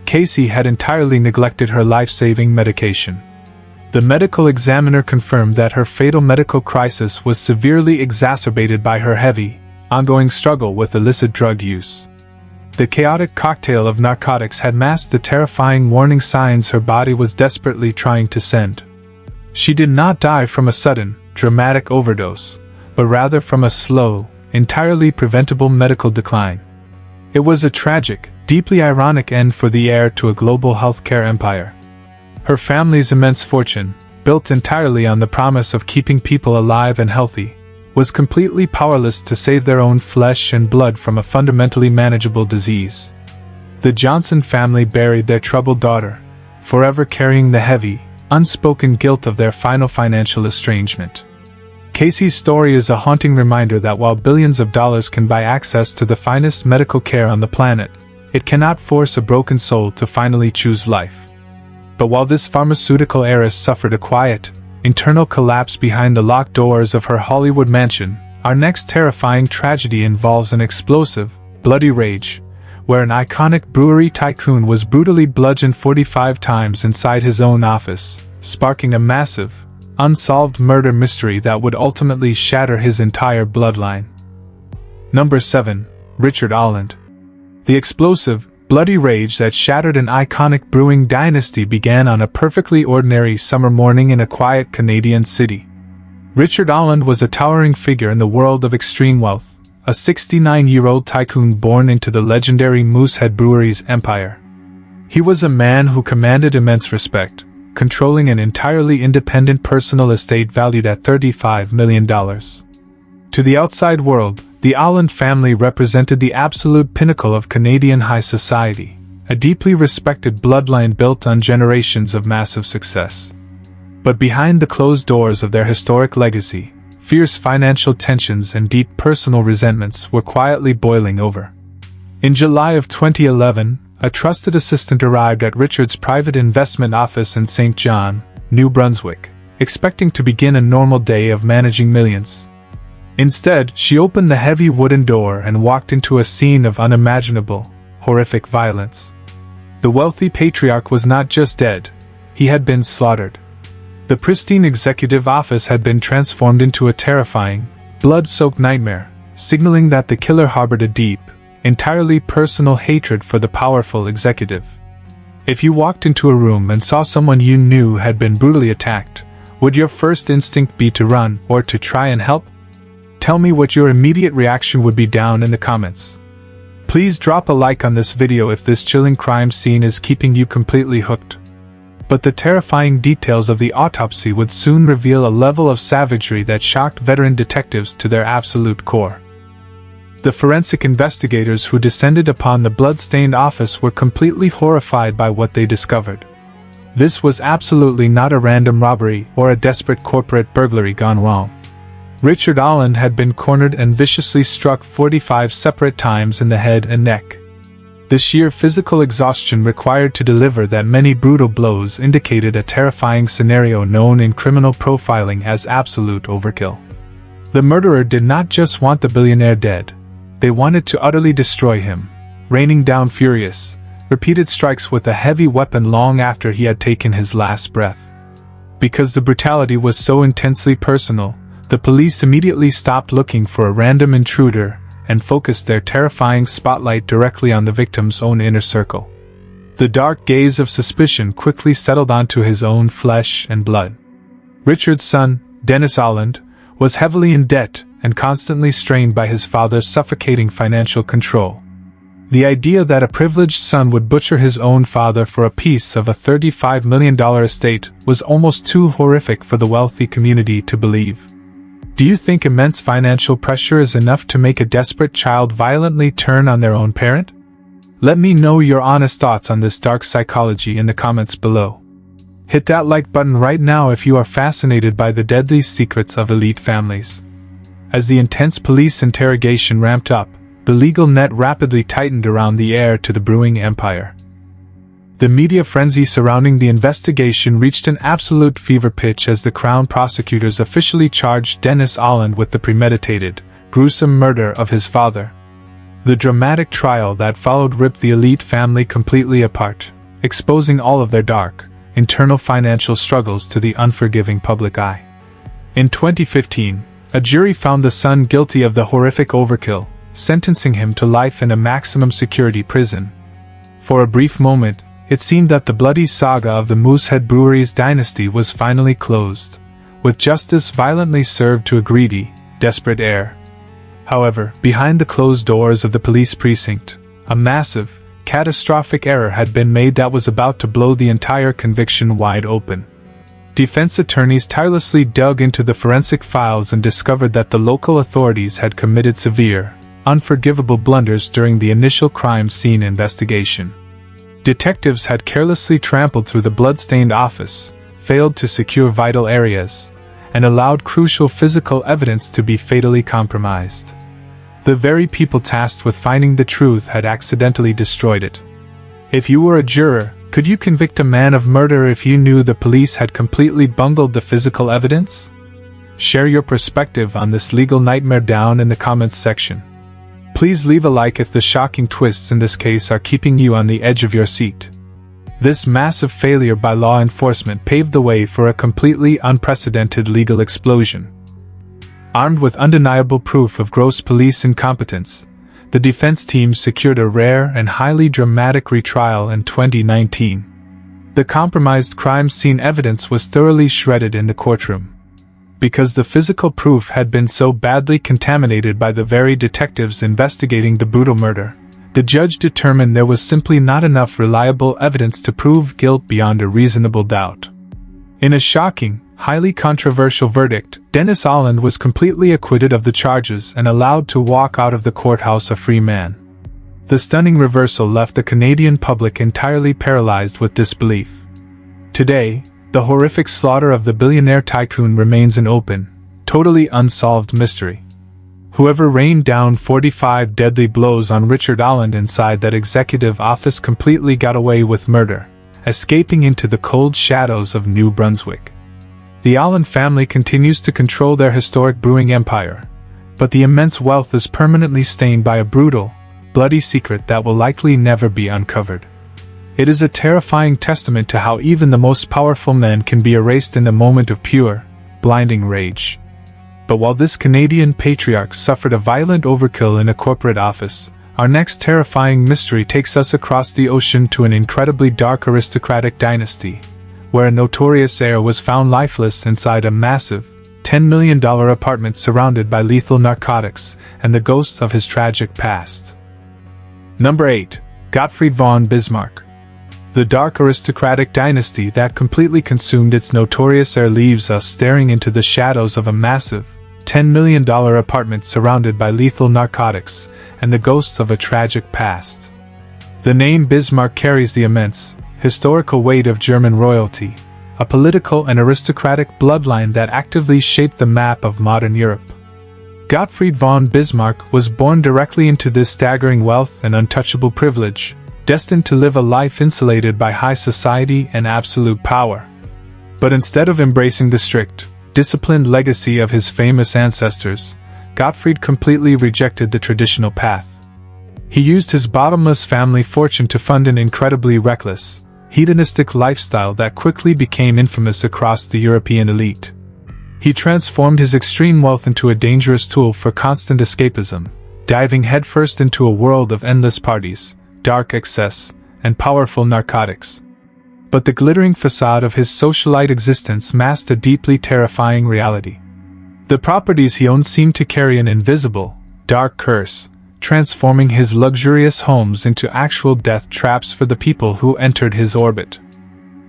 Casey had entirely neglected her life-saving medication. The medical examiner confirmed that her fatal medical crisis was severely exacerbated by her heavy, ongoing struggle with illicit drug use. The chaotic cocktail of narcotics had masked the terrifying warning signs her body was desperately trying to send. She did not die from a sudden, dramatic overdose, but rather from a slow, entirely preventable medical decline. It was a tragic, deeply ironic end for the heir to a global healthcare empire. Her family's immense fortune, built entirely on the promise of keeping people alive and healthy, was completely powerless to save their own flesh and blood from a fundamentally manageable disease. The Johnson family buried their troubled daughter, forever carrying the heavy, unspoken guilt of their final financial estrangement. Casey's story is a haunting reminder that while billions of dollars can buy access to the finest medical care on the planet, it cannot force a broken soul to finally choose life. But while this pharmaceutical heiress suffered a quiet, internal collapse behind the locked doors of her Hollywood mansion, our next terrifying tragedy involves an explosive, bloody rage, where an iconic brewery tycoon was brutally bludgeoned 45 times inside his own office, sparking a massive, unsolved murder mystery that would ultimately shatter his entire bloodline. Number 7. Richard Oland. The explosive, bloody rage that shattered an iconic brewing dynasty began on a perfectly ordinary summer morning in a quiet Canadian city. Richard Oland was a towering figure in the world of extreme wealth, a 69-year-old tycoon born into the legendary Moosehead Brewery's empire. He was a man who commanded immense respect, controlling an entirely independent personal estate valued at $35 million. To the outside world, the Oland family represented the absolute pinnacle of Canadian high society, a deeply respected bloodline built on generations of massive success. But behind the closed doors of their historic legacy, fierce financial tensions and deep personal resentments were quietly boiling over. In July of 2011, a trusted assistant arrived at Richard's private investment office in St. John, New Brunswick, expecting to begin a normal day of managing millions. Instead, she opened the heavy wooden door and walked into a scene of unimaginable, horrific violence. The wealthy patriarch was not just dead, he had been slaughtered. The pristine executive office had been transformed into a terrifying, blood-soaked nightmare, signaling that the killer harbored a deep, entirely personal hatred for the powerful executive. If you walked into a room and saw someone you knew had been brutally attacked, would your first instinct be to run or to try and help? Tell me what your immediate reaction would be down in the comments. Please drop a like on this video if this chilling crime scene is keeping you completely hooked. But the terrifying details of the autopsy would soon reveal a level of savagery that shocked veteran detectives to their absolute core. The forensic investigators who descended upon the blood-stained office were completely horrified by what they discovered. This was absolutely not a random robbery or a desperate corporate burglary gone wrong. Richard Oland had been cornered and viciously struck 45 separate times in the head and neck. The sheer physical exhaustion required to deliver that many brutal blows indicated a terrifying scenario known in criminal profiling as absolute overkill. The murderer did not just want the billionaire dead. They wanted to utterly destroy him, raining down furious, repeated strikes with a heavy weapon long after he had taken his last breath. Because the brutality was so intensely personal, the police immediately stopped looking for a random intruder and focused their terrifying spotlight directly on the victim's own inner circle. The dark gaze of suspicion quickly settled onto his own flesh and blood. Richard's son, Dennis Oland, was heavily in debt and constantly strained by his father's suffocating financial control. The idea that a privileged son would butcher his own father for a piece of a $35 million estate was almost too horrific for the wealthy community to believe. Do you think immense financial pressure is enough to make a desperate child violently turn on their own parent? Let me know your honest thoughts on this dark psychology in the comments below. Hit that like button right now if you are fascinated by the deadly secrets of elite families. As the intense police interrogation ramped up, the legal net rapidly tightened around the heir to the Brewing empire. The media frenzy surrounding the investigation reached an absolute fever pitch as the Crown prosecutors officially charged Dennis Oland with the premeditated, gruesome murder of his father. The dramatic trial that followed ripped the elite family completely apart, exposing all of their dark, internal financial struggles to the unforgiving public eye. In 2015, a jury found the son guilty of the horrific overkill, sentencing him to life in a maximum security prison. For a brief moment, it seemed that the bloody saga of the Moosehead Brewery's dynasty was finally closed, with justice violently served to a greedy, desperate heir. However, behind the closed doors of the police precinct, a massive, catastrophic error had been made that was about to blow the entire conviction wide open. Defense attorneys tirelessly dug into the forensic files and discovered that the local authorities had committed severe, unforgivable blunders during the initial crime scene investigation. Detectives had carelessly trampled through the blood-stained office, failed to secure vital areas, and allowed crucial physical evidence to be fatally compromised. The very people tasked with finding the truth had accidentally destroyed it. If you were a juror, could you convict a man of murder if you knew the police had completely bungled the physical evidence? Share your perspective on this legal nightmare down in the comments section. Please leave a like if the shocking twists in this case are keeping you on the edge of your seat. This massive failure by law enforcement paved the way for a completely unprecedented legal explosion. Armed with undeniable proof of gross police incompetence, the defense team secured a rare and highly dramatic retrial in 2019. The compromised crime scene evidence was thoroughly shredded in the courtroom. Because the physical proof had been so badly contaminated by the very detectives investigating the brutal murder, the judge determined there was simply not enough reliable evidence to prove guilt beyond a reasonable doubt. In a shocking, highly controversial verdict, Dennis Oland was completely acquitted of the charges and allowed to walk out of the courthouse a free man. The stunning reversal left the Canadian public entirely paralyzed with disbelief. Today, the horrific slaughter of the billionaire tycoon remains an open, totally unsolved mystery. Whoever rained down 45 deadly blows on Richard Oland inside that executive office completely got away with murder, escaping into the cold shadows of New Brunswick. The Oland family continues to control their historic brewing empire, but the immense wealth is permanently stained by a brutal, bloody secret that will likely never be uncovered. It is a terrifying testament to how even the most powerful men can be erased in a moment of pure, blinding rage. But while this Canadian patriarch suffered a violent overkill in a corporate office, our next terrifying mystery takes us across the ocean to an incredibly dark aristocratic dynasty, where a notorious heir was found lifeless inside a massive, $10 million apartment surrounded by lethal narcotics and the ghosts of his tragic past. Number 8. Gottfried von Bismarck. The dark aristocratic dynasty that completely consumed its notorious heir leaves us staring into the shadows of a massive, $10 million apartment surrounded by lethal narcotics and the ghosts of a tragic past. The name Bismarck carries the immense, historical weight of German royalty, a political and aristocratic bloodline that actively shaped the map of modern Europe. Gottfried von Bismarck was born directly into this staggering wealth and untouchable privilege, destined to live a life insulated by high society and absolute power. But instead of embracing the strict, disciplined legacy of his famous ancestors, Gottfried completely rejected the traditional path. He used his bottomless family fortune to fund an incredibly reckless, hedonistic lifestyle that quickly became infamous across the European elite. He transformed his extreme wealth into a dangerous tool for constant escapism, diving headfirst into a world of endless parties, dark excess, and powerful narcotics. But the glittering facade of his socialite existence masked a deeply terrifying reality. The properties he owned seemed to carry an invisible, dark curse, transforming his luxurious homes into actual death traps for the people who entered his orbit.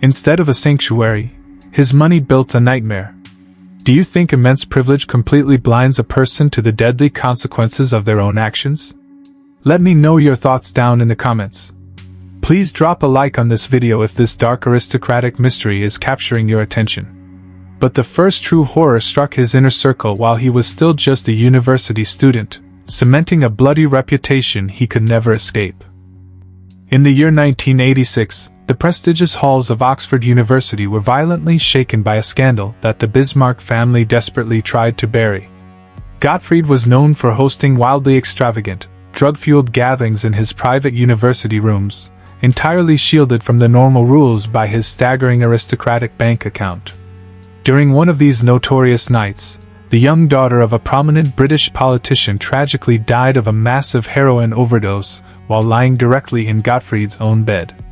Instead of a sanctuary, his money built a nightmare. Do you think immense privilege completely blinds a person to the deadly consequences of their own actions? Let me know your thoughts down in the comments. Please drop a like on this video if this dark aristocratic mystery is capturing your attention. But the first true horror struck his inner circle while he was still just a university student, cementing a bloody reputation he could never escape. In the year 1986, the prestigious halls of Oxford University were violently shaken by a scandal that the Bismarck family desperately tried to bury. Gottfried was known for hosting wildly extravagant, drug-fueled gatherings in his private university rooms, entirely shielded from the normal rules by his staggering aristocratic bank account. During one of these notorious nights, the young daughter of a prominent British politician tragically died of a massive heroin overdose while lying directly in Gottfried's own bed.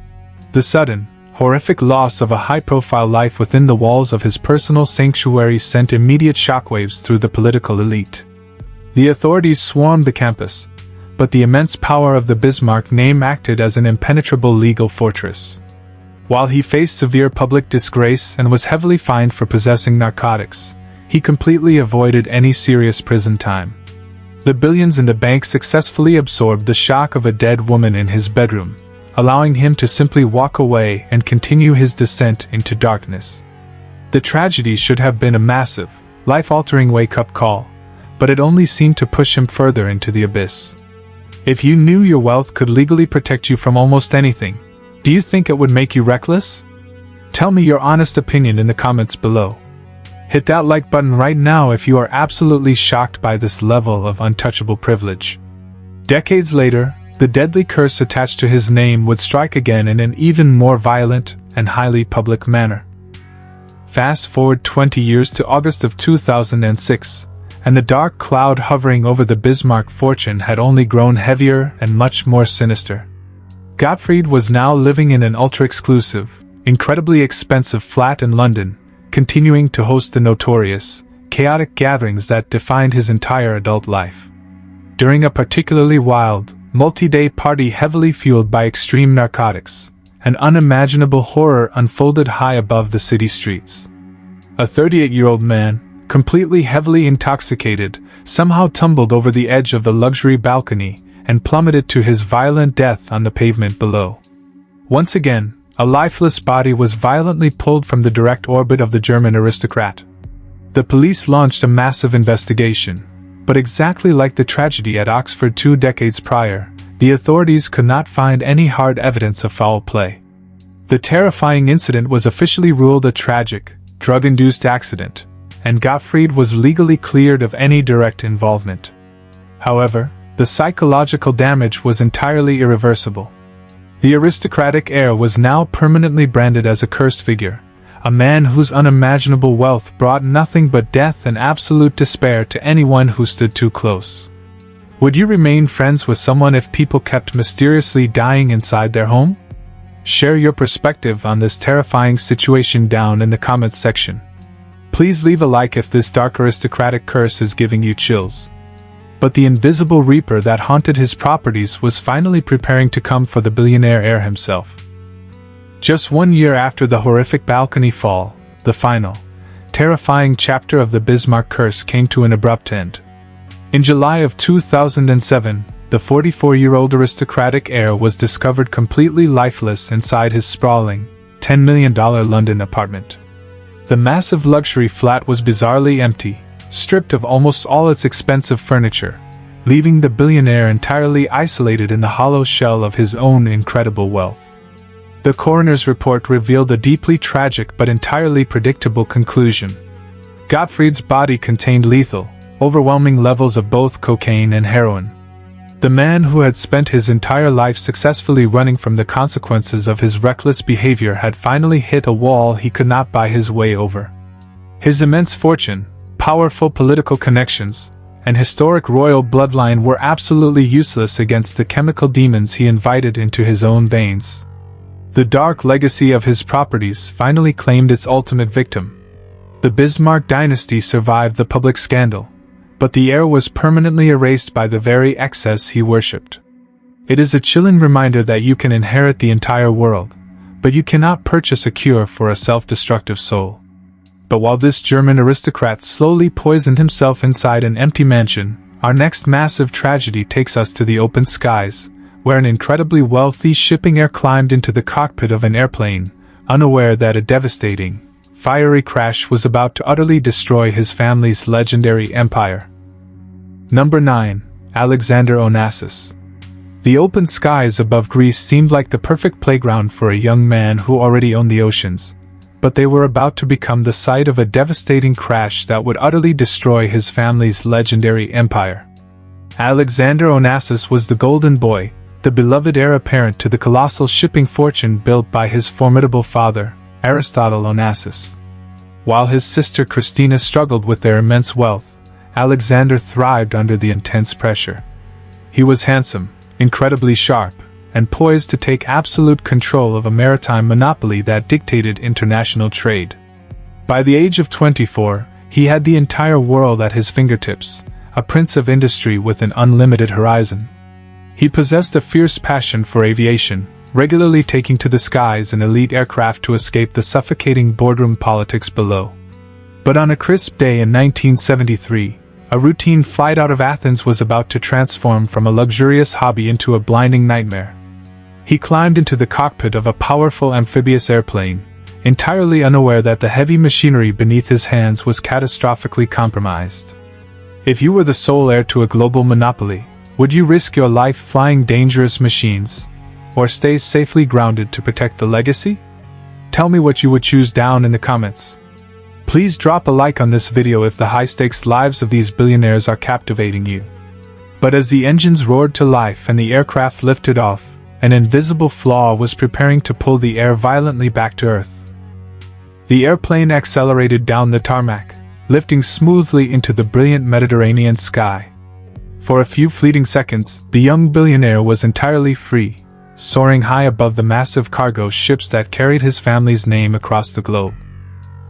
The sudden, horrific loss of a high-profile life within the walls of his personal sanctuary sent immediate shockwaves through the political elite. The authorities swarmed the campus, but the immense power of the Bismarck name acted as an impenetrable legal fortress. While he faced severe public disgrace and was heavily fined for possessing narcotics, he completely avoided any serious prison time. The billions in the bank successfully absorbed the shock of a dead woman in his bedroom, allowing him to simply walk away and continue his descent into darkness. The tragedy should have been a massive, life-altering wake-up call, but it only seemed to push him further into the abyss. If you knew your wealth could legally protect you from almost anything, do you think it would make you reckless? Tell me your honest opinion in the comments below. Hit that like button right now if you are absolutely shocked by this level of untouchable privilege. Decades later, the deadly curse attached to his name would strike again in an even more violent and highly public manner. Fast forward 20 years to August of 2006, and the dark cloud hovering over the Bismarck fortune had only grown heavier and much more sinister. Gottfried was now living in an ultra-exclusive, incredibly expensive flat in London, continuing to host the notorious, chaotic gatherings that defined his entire adult life. During a particularly wild, multi-day party heavily fueled by extreme narcotics, an unimaginable horror unfolded high above the city streets. A 38-year-old man, completely heavily intoxicated, somehow tumbled over the edge of the luxury balcony and plummeted to his violent death on the pavement below. Once again, a lifeless body was violently pulled from the direct orbit of the German aristocrat. The police launched a massive investigation, but exactly like the tragedy at Oxford 2 decades prior, the authorities could not find any hard evidence of foul play. The terrifying incident was officially ruled a tragic, drug-induced accident, and Gottfried was legally cleared of any direct involvement. However, the psychological damage was entirely irreversible. The aristocratic heir was now permanently branded as a cursed figure, a man whose unimaginable wealth brought nothing but death and absolute despair to anyone who stood too close. Would you remain friends with someone if people kept mysteriously dying inside their home? Share your perspective on this terrifying situation down in the comments section. Please leave a like if this dark aristocratic curse is giving you chills. But the invisible reaper that haunted his properties was finally preparing to come for the billionaire heir himself. Just 1 year after the horrific balcony fall, the final, terrifying chapter of the Bismarck curse came to an abrupt end. In July of 2007, the 44-year-old aristocratic heir was discovered completely lifeless inside his sprawling, $10 million London apartment. The massive luxury flat was bizarrely empty, stripped of almost all its expensive furniture, leaving the billionaire entirely isolated in the hollow shell of his own incredible wealth. The coroner's report revealed a deeply tragic but entirely predictable conclusion. Gottfried's body contained lethal, overwhelming levels of both cocaine and heroin. The man who had spent his entire life successfully running from the consequences of his reckless behavior had finally hit a wall he could not buy his way over. His immense fortune, powerful political connections, and historic royal bloodline were absolutely useless against the chemical demons he invited into his own veins. The dark legacy of his properties finally claimed its ultimate victim. The Bismarck dynasty survived the public scandal, but the heir was permanently erased by the very excess he worshipped. It is a chilling reminder that you can inherit the entire world, but you cannot purchase a cure for a self-destructive soul. But while this German aristocrat slowly poisoned himself inside an empty mansion, our next massive tragedy takes us to the open skies, where an incredibly wealthy shipping heir climbed into the cockpit of an airplane, unaware that a devastating, fiery crash was about to utterly destroy his family's legendary empire. Number 9. Alexander Onassis. The open skies above Greece seemed like the perfect playground for a young man who already owned the oceans, but they were about to become the site of a devastating crash that would utterly destroy his family's legendary empire. Alexander Onassis was the golden boy, the beloved heir apparent to the colossal shipping fortune built by his formidable father, Aristotle Onassis. While his sister Christina struggled with their immense wealth, Alexander thrived under the intense pressure. He was handsome, incredibly sharp, and poised to take absolute control of a maritime monopoly that dictated international trade. By the age of 24, he had the entire world at his fingertips, a prince of industry with an unlimited horizon. He possessed a fierce passion for aviation, regularly taking to the skies in elite aircraft to escape the suffocating boardroom politics below. But on a crisp day in 1973, a routine flight out of Athens was about to transform from a luxurious hobby into a blinding nightmare. He climbed into the cockpit of a powerful amphibious airplane, entirely unaware that the heavy machinery beneath his hands was catastrophically compromised. If you were the sole heir to a global monopoly, would you risk your life flying dangerous machines, or stay safely grounded to protect the legacy? Tell me what you would choose down in the comments. Please drop a like on this video if the high-stakes lives of these billionaires are captivating you. But as the engines roared to life and the aircraft lifted off, an invisible flaw was preparing to pull the heir violently back to Earth. The airplane accelerated down the tarmac, lifting smoothly into the brilliant Mediterranean sky. For a few fleeting seconds, the young billionaire was entirely free, soaring high above the massive cargo ships that carried his family's name across the globe.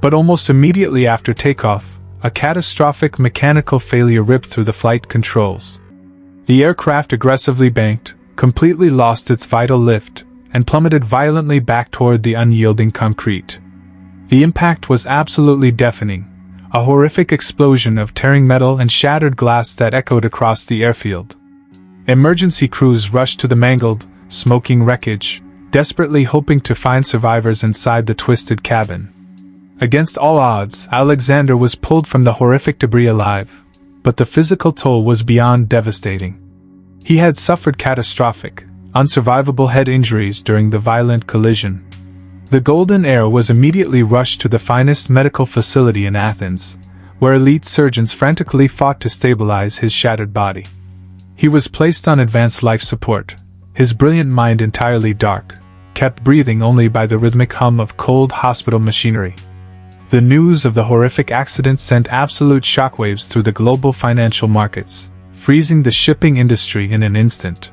But almost immediately after takeoff, a catastrophic mechanical failure ripped through the flight controls. The aircraft aggressively banked, completely lost its vital lift, and plummeted violently back toward the unyielding concrete. The impact was absolutely deafening, a horrific explosion of tearing metal and shattered glass that echoed across the airfield. Emergency crews rushed to the mangled, smoking wreckage, desperately hoping to find survivors inside the twisted cabin. Against all odds, Alexander was pulled from the horrific debris alive, but the physical toll was beyond devastating. He had suffered catastrophic, unsurvivable head injuries during the violent collision. The golden heir was immediately rushed to the finest medical facility in Athens, where elite surgeons frantically fought to stabilize his shattered body. He was placed on advanced life support, his brilliant mind entirely dark, kept breathing only by the rhythmic hum of cold hospital machinery. The news of the horrific accident sent absolute shockwaves through the global financial markets, freezing the shipping industry in an instant.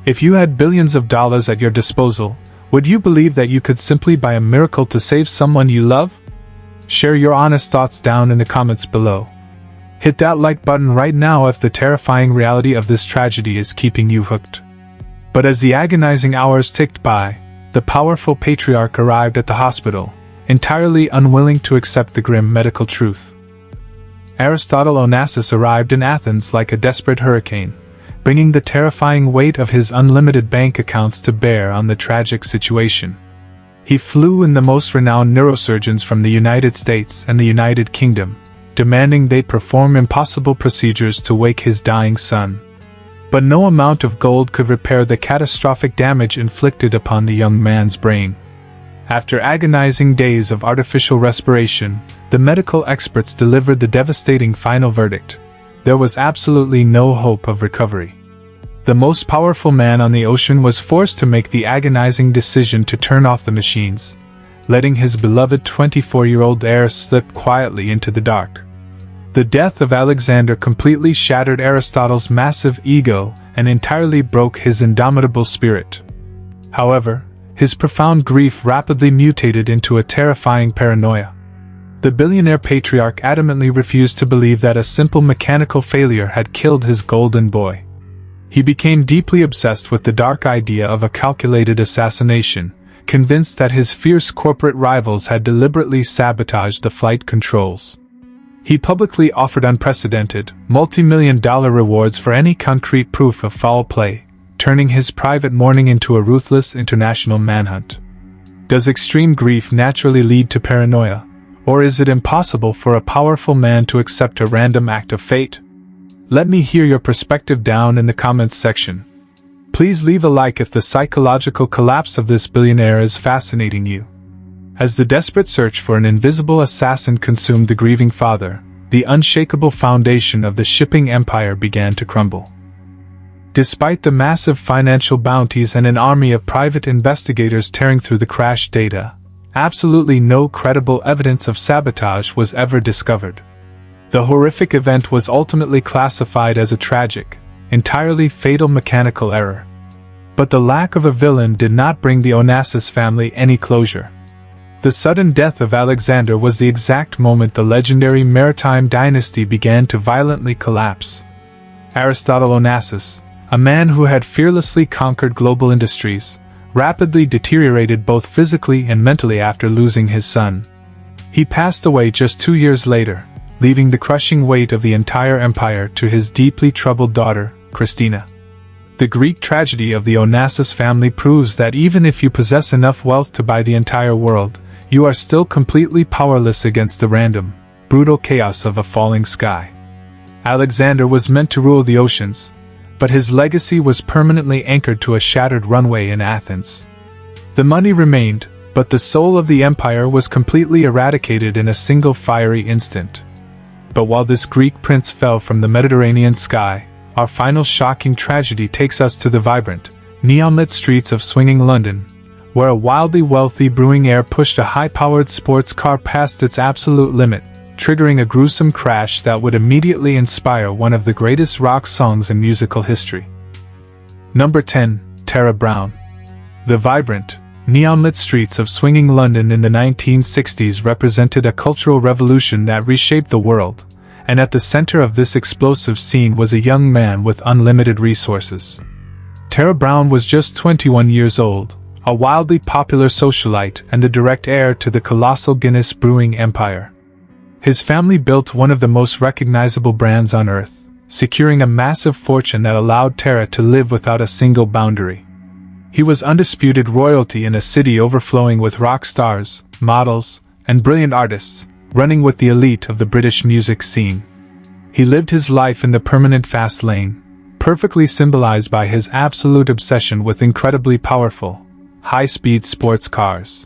If you had billions of dollars at your disposal, would you believe that you could simply buy a miracle to save someone you love? Share your honest thoughts down in the comments below. Hit that like button right now if the terrifying reality of this tragedy is keeping you hooked. But as the agonizing hours ticked by, the powerful patriarch arrived at the hospital, entirely unwilling to accept the grim medical truth. Aristotle Onassis arrived in Athens like a desperate hurricane, bringing the terrifying weight of his unlimited bank accounts to bear on the tragic situation. He flew in the most renowned neurosurgeons from the United States and the United Kingdom, demanding they perform impossible procedures to wake his dying son. But no amount of gold could repair the catastrophic damage inflicted upon the young man's brain. After agonizing days of artificial respiration, the medical experts delivered the devastating final verdict. There was absolutely no hope of recovery. The most powerful man on the ocean was forced to make the agonizing decision to turn off the machines, letting his beloved 24-year-old heir slip quietly into the dark. The death of Alexander completely shattered Aristotle's massive ego and entirely broke his indomitable spirit. However, his profound grief rapidly mutated into a terrifying paranoia. The billionaire patriarch adamantly refused to believe that a simple mechanical failure had killed his golden boy. He became deeply obsessed with the dark idea of a calculated assassination, convinced that his fierce corporate rivals had deliberately sabotaged the flight controls. He publicly offered unprecedented, multi-million-dollar rewards for any concrete proof of foul play, turning his private mourning into a ruthless international manhunt. Does extreme grief naturally lead to paranoia, or is it impossible for a powerful man to accept a random act of fate? Let me hear your perspective down in the comments section. Please leave a like if the psychological collapse of this billionaire is fascinating you. As the desperate search for an invisible assassin consumed the grieving father, the unshakable foundation of the shipping empire began to crumble. Despite the massive financial bounties and an army of private investigators tearing through the crash data, absolutely no credible evidence of sabotage was ever discovered. The horrific event was ultimately classified as a tragic, entirely fatal mechanical error. But the lack of a villain did not bring the Onassis family any closure. The sudden death of Alexander was the exact moment the legendary maritime dynasty began to violently collapse. Aristotle Onassis, a man who had fearlessly conquered global industries, rapidly deteriorated both physically and mentally after losing his son. He passed away just 2 years later, leaving the crushing weight of the entire empire to his deeply troubled daughter, Christina. The Greek tragedy of the Onassis family proves that even if you possess enough wealth to buy the entire world, you are still completely powerless against the random, brutal chaos of a falling sky. Alexander was meant to rule the oceans, but his legacy was permanently anchored to a shattered runway in Athens. The money remained, but the soul of the empire was completely eradicated in a single fiery instant. But while this Greek prince fell from the Mediterranean sky, our final shocking tragedy takes us to the vibrant, neon-lit streets of swinging London, where a wildly wealthy Brewing heir pushed a high-powered sports car past its absolute limit, triggering a gruesome crash that would immediately inspire one of the greatest rock songs in musical history. Number 10. Tara Browne. The vibrant, neon-lit streets of swinging London in the 1960s represented a cultural revolution that reshaped the world, and at the center of this explosive scene was a young man with unlimited resources. Tara Browne was just 21 years old, a wildly popular socialite and the direct heir to the colossal Guinness Brewing empire. His family built one of the most recognizable brands on earth, securing a massive fortune that allowed Tara to live without a single boundary. He was undisputed royalty in a city overflowing with rock stars, models, and brilliant artists, running with the elite of the British music scene. He lived his life in the permanent fast lane, perfectly symbolized by his absolute obsession with incredibly powerful, high-speed sports cars.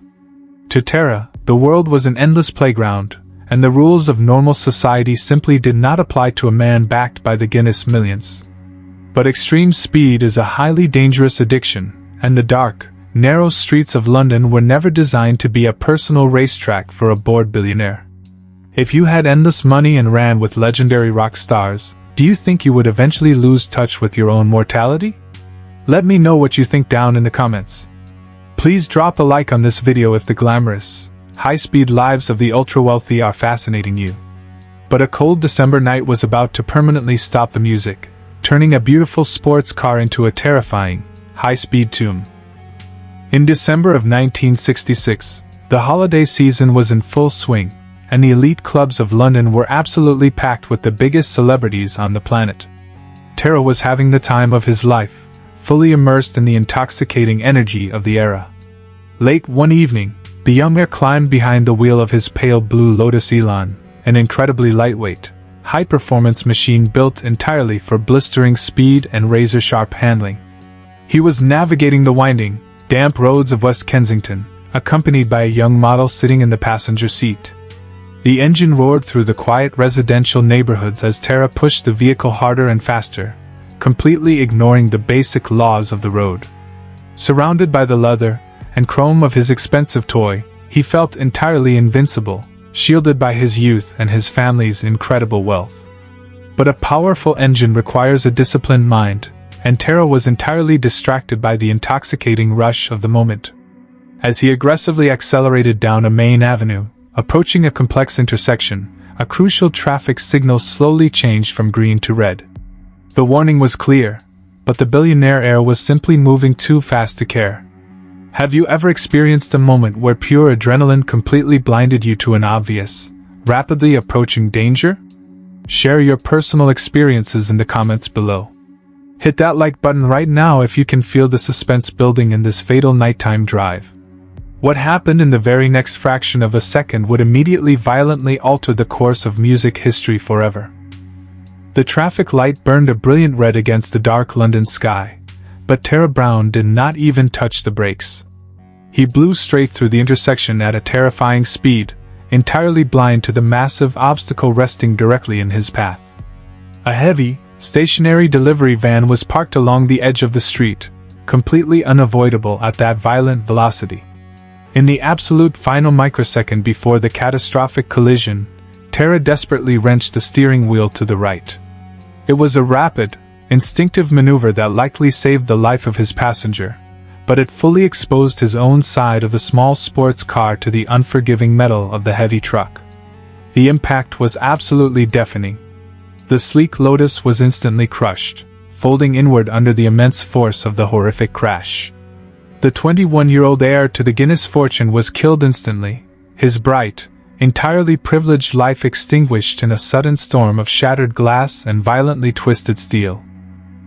To Tara, the world was an endless playground, and the rules of normal society simply did not apply to a man backed by the Guinness millions. But extreme speed is a highly dangerous addiction, and the dark, narrow streets of London were never designed to be a personal racetrack for a bored billionaire. If you had endless money and ran with legendary rock stars, do you think you would eventually lose touch with your own mortality? Let me know what you think down in the comments. Please drop a like on this video if the glamorous, high-speed lives of the ultra-wealthy are fascinating you. But a cold December night was about to permanently stop the music, turning a beautiful sports car into a terrifying, high-speed tomb. In December of 1966, the holiday season was in full swing, and the elite clubs of London were absolutely packed with the biggest celebrities on the planet. Tero was having the time of his life, fully immersed in the intoxicating energy of the era. Late one evening, the young heir climbed behind the wheel of his pale blue Lotus Elan, an incredibly lightweight, high-performance machine built entirely for blistering speed and razor-sharp handling. He was navigating the winding, damp roads of West Kensington, accompanied by a young model sitting in the passenger seat. The engine roared through the quiet residential neighborhoods as Tero pushed the vehicle harder and faster, completely ignoring the basic laws of the road. Surrounded by the leather and chrome of his expensive toy, he felt entirely invincible, shielded by his youth and his family's incredible wealth. But a powerful engine requires a disciplined mind, and Tero was entirely distracted by the intoxicating rush of the moment. As he aggressively accelerated down a main avenue, approaching a complex intersection, a crucial traffic signal slowly changed from green to red. The warning was clear, but the billionaire heir was simply moving too fast to care. Have you ever experienced a moment where pure adrenaline completely blinded you to an obvious, rapidly approaching danger? Share your personal experiences in the comments below. Hit that like button right now if you can feel the suspense building in this fatal nighttime drive. What happened in the very next fraction of a second would immediately violently alter the course of music history forever. The traffic light burned a brilliant red against the dark London sky, but Tero Browne did not even touch the brakes. He blew straight through the intersection at a terrifying speed, entirely blind to the massive obstacle resting directly in his path. A heavy, stationary delivery van was parked along the edge of the street, completely unavoidable at that violent velocity. In the absolute final microsecond before the catastrophic collision, Tero desperately wrenched the steering wheel to the right. It was a rapid, instinctive maneuver that likely saved the life of his passenger, but it fully exposed his own side of the small sports car to the unforgiving metal of the heavy truck. The impact was absolutely deafening. The sleek Lotus was instantly crushed, folding inward under the immense force of the horrific crash. The 21-year-old heir to the Guinness fortune was killed instantly, his bright, entirely privileged life extinguished in a sudden storm of shattered glass and violently twisted steel.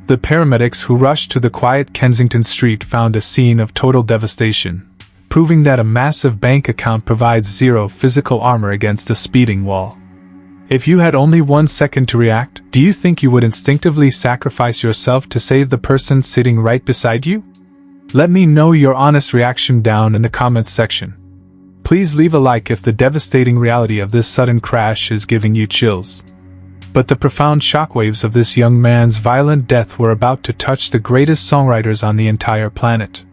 The paramedics who rushed to the quiet Kensington street found a scene of total devastation, proving that a massive bank account provides zero physical armor against a speeding wall. If you had only 1 second to react, do you think you would instinctively sacrifice yourself to save the person sitting right beside you? Let me know your honest reaction down in the comments section. Please leave a like if the devastating reality of this sudden crash is giving you chills. But the profound shockwaves of this young man's violent death were about to touch the greatest songwriters on the entire planet.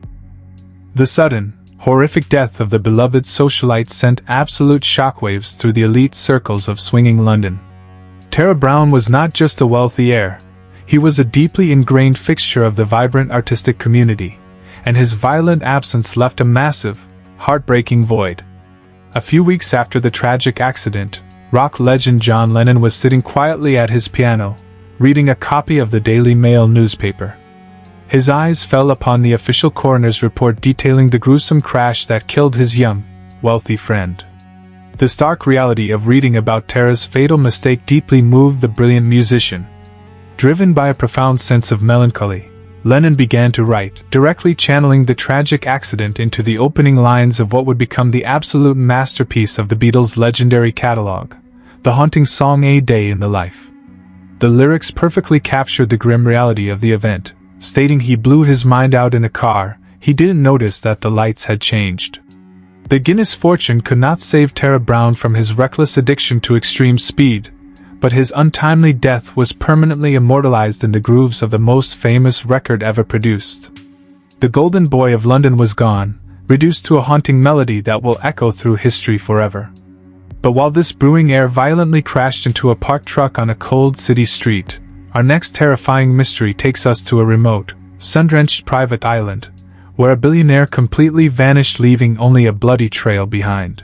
The sudden, horrific death of the beloved socialite sent absolute shockwaves through the elite circles of swinging London. Tero Browne was not just a wealthy heir, he was a deeply ingrained fixture of the vibrant artistic community, and his violent absence left a massive, heartbreaking void. A few weeks after the tragic accident, rock legend John Lennon was sitting quietly at his piano, reading a copy of the Daily Mail newspaper. His eyes fell upon the official coroner's report detailing the gruesome crash that killed his young, wealthy friend. The stark reality of reading about Tero's fatal mistake deeply moved the brilliant musician. Driven by a profound sense of melancholy, Lennon began to write, directly channeling the tragic accident into the opening lines of what would become the absolute masterpiece of the Beatles' legendary catalog, the haunting song A Day in the Life. The lyrics perfectly captured the grim reality of the event, stating he blew his mind out in a car, he didn't notice that the lights had changed. The Guinness fortune could not save Tero Browne from his reckless addiction to extreme speed, but his untimely death was permanently immortalized in the grooves of the most famous record ever produced. The Golden Boy of London was gone, reduced to a haunting melody that will echo through history forever. But while this Brewing heir violently crashed into a parked truck on a cold city street, Our next terrifying mystery takes us to a remote, sun-drenched private island, where a billionaire completely vanished, leaving only a bloody trail behind.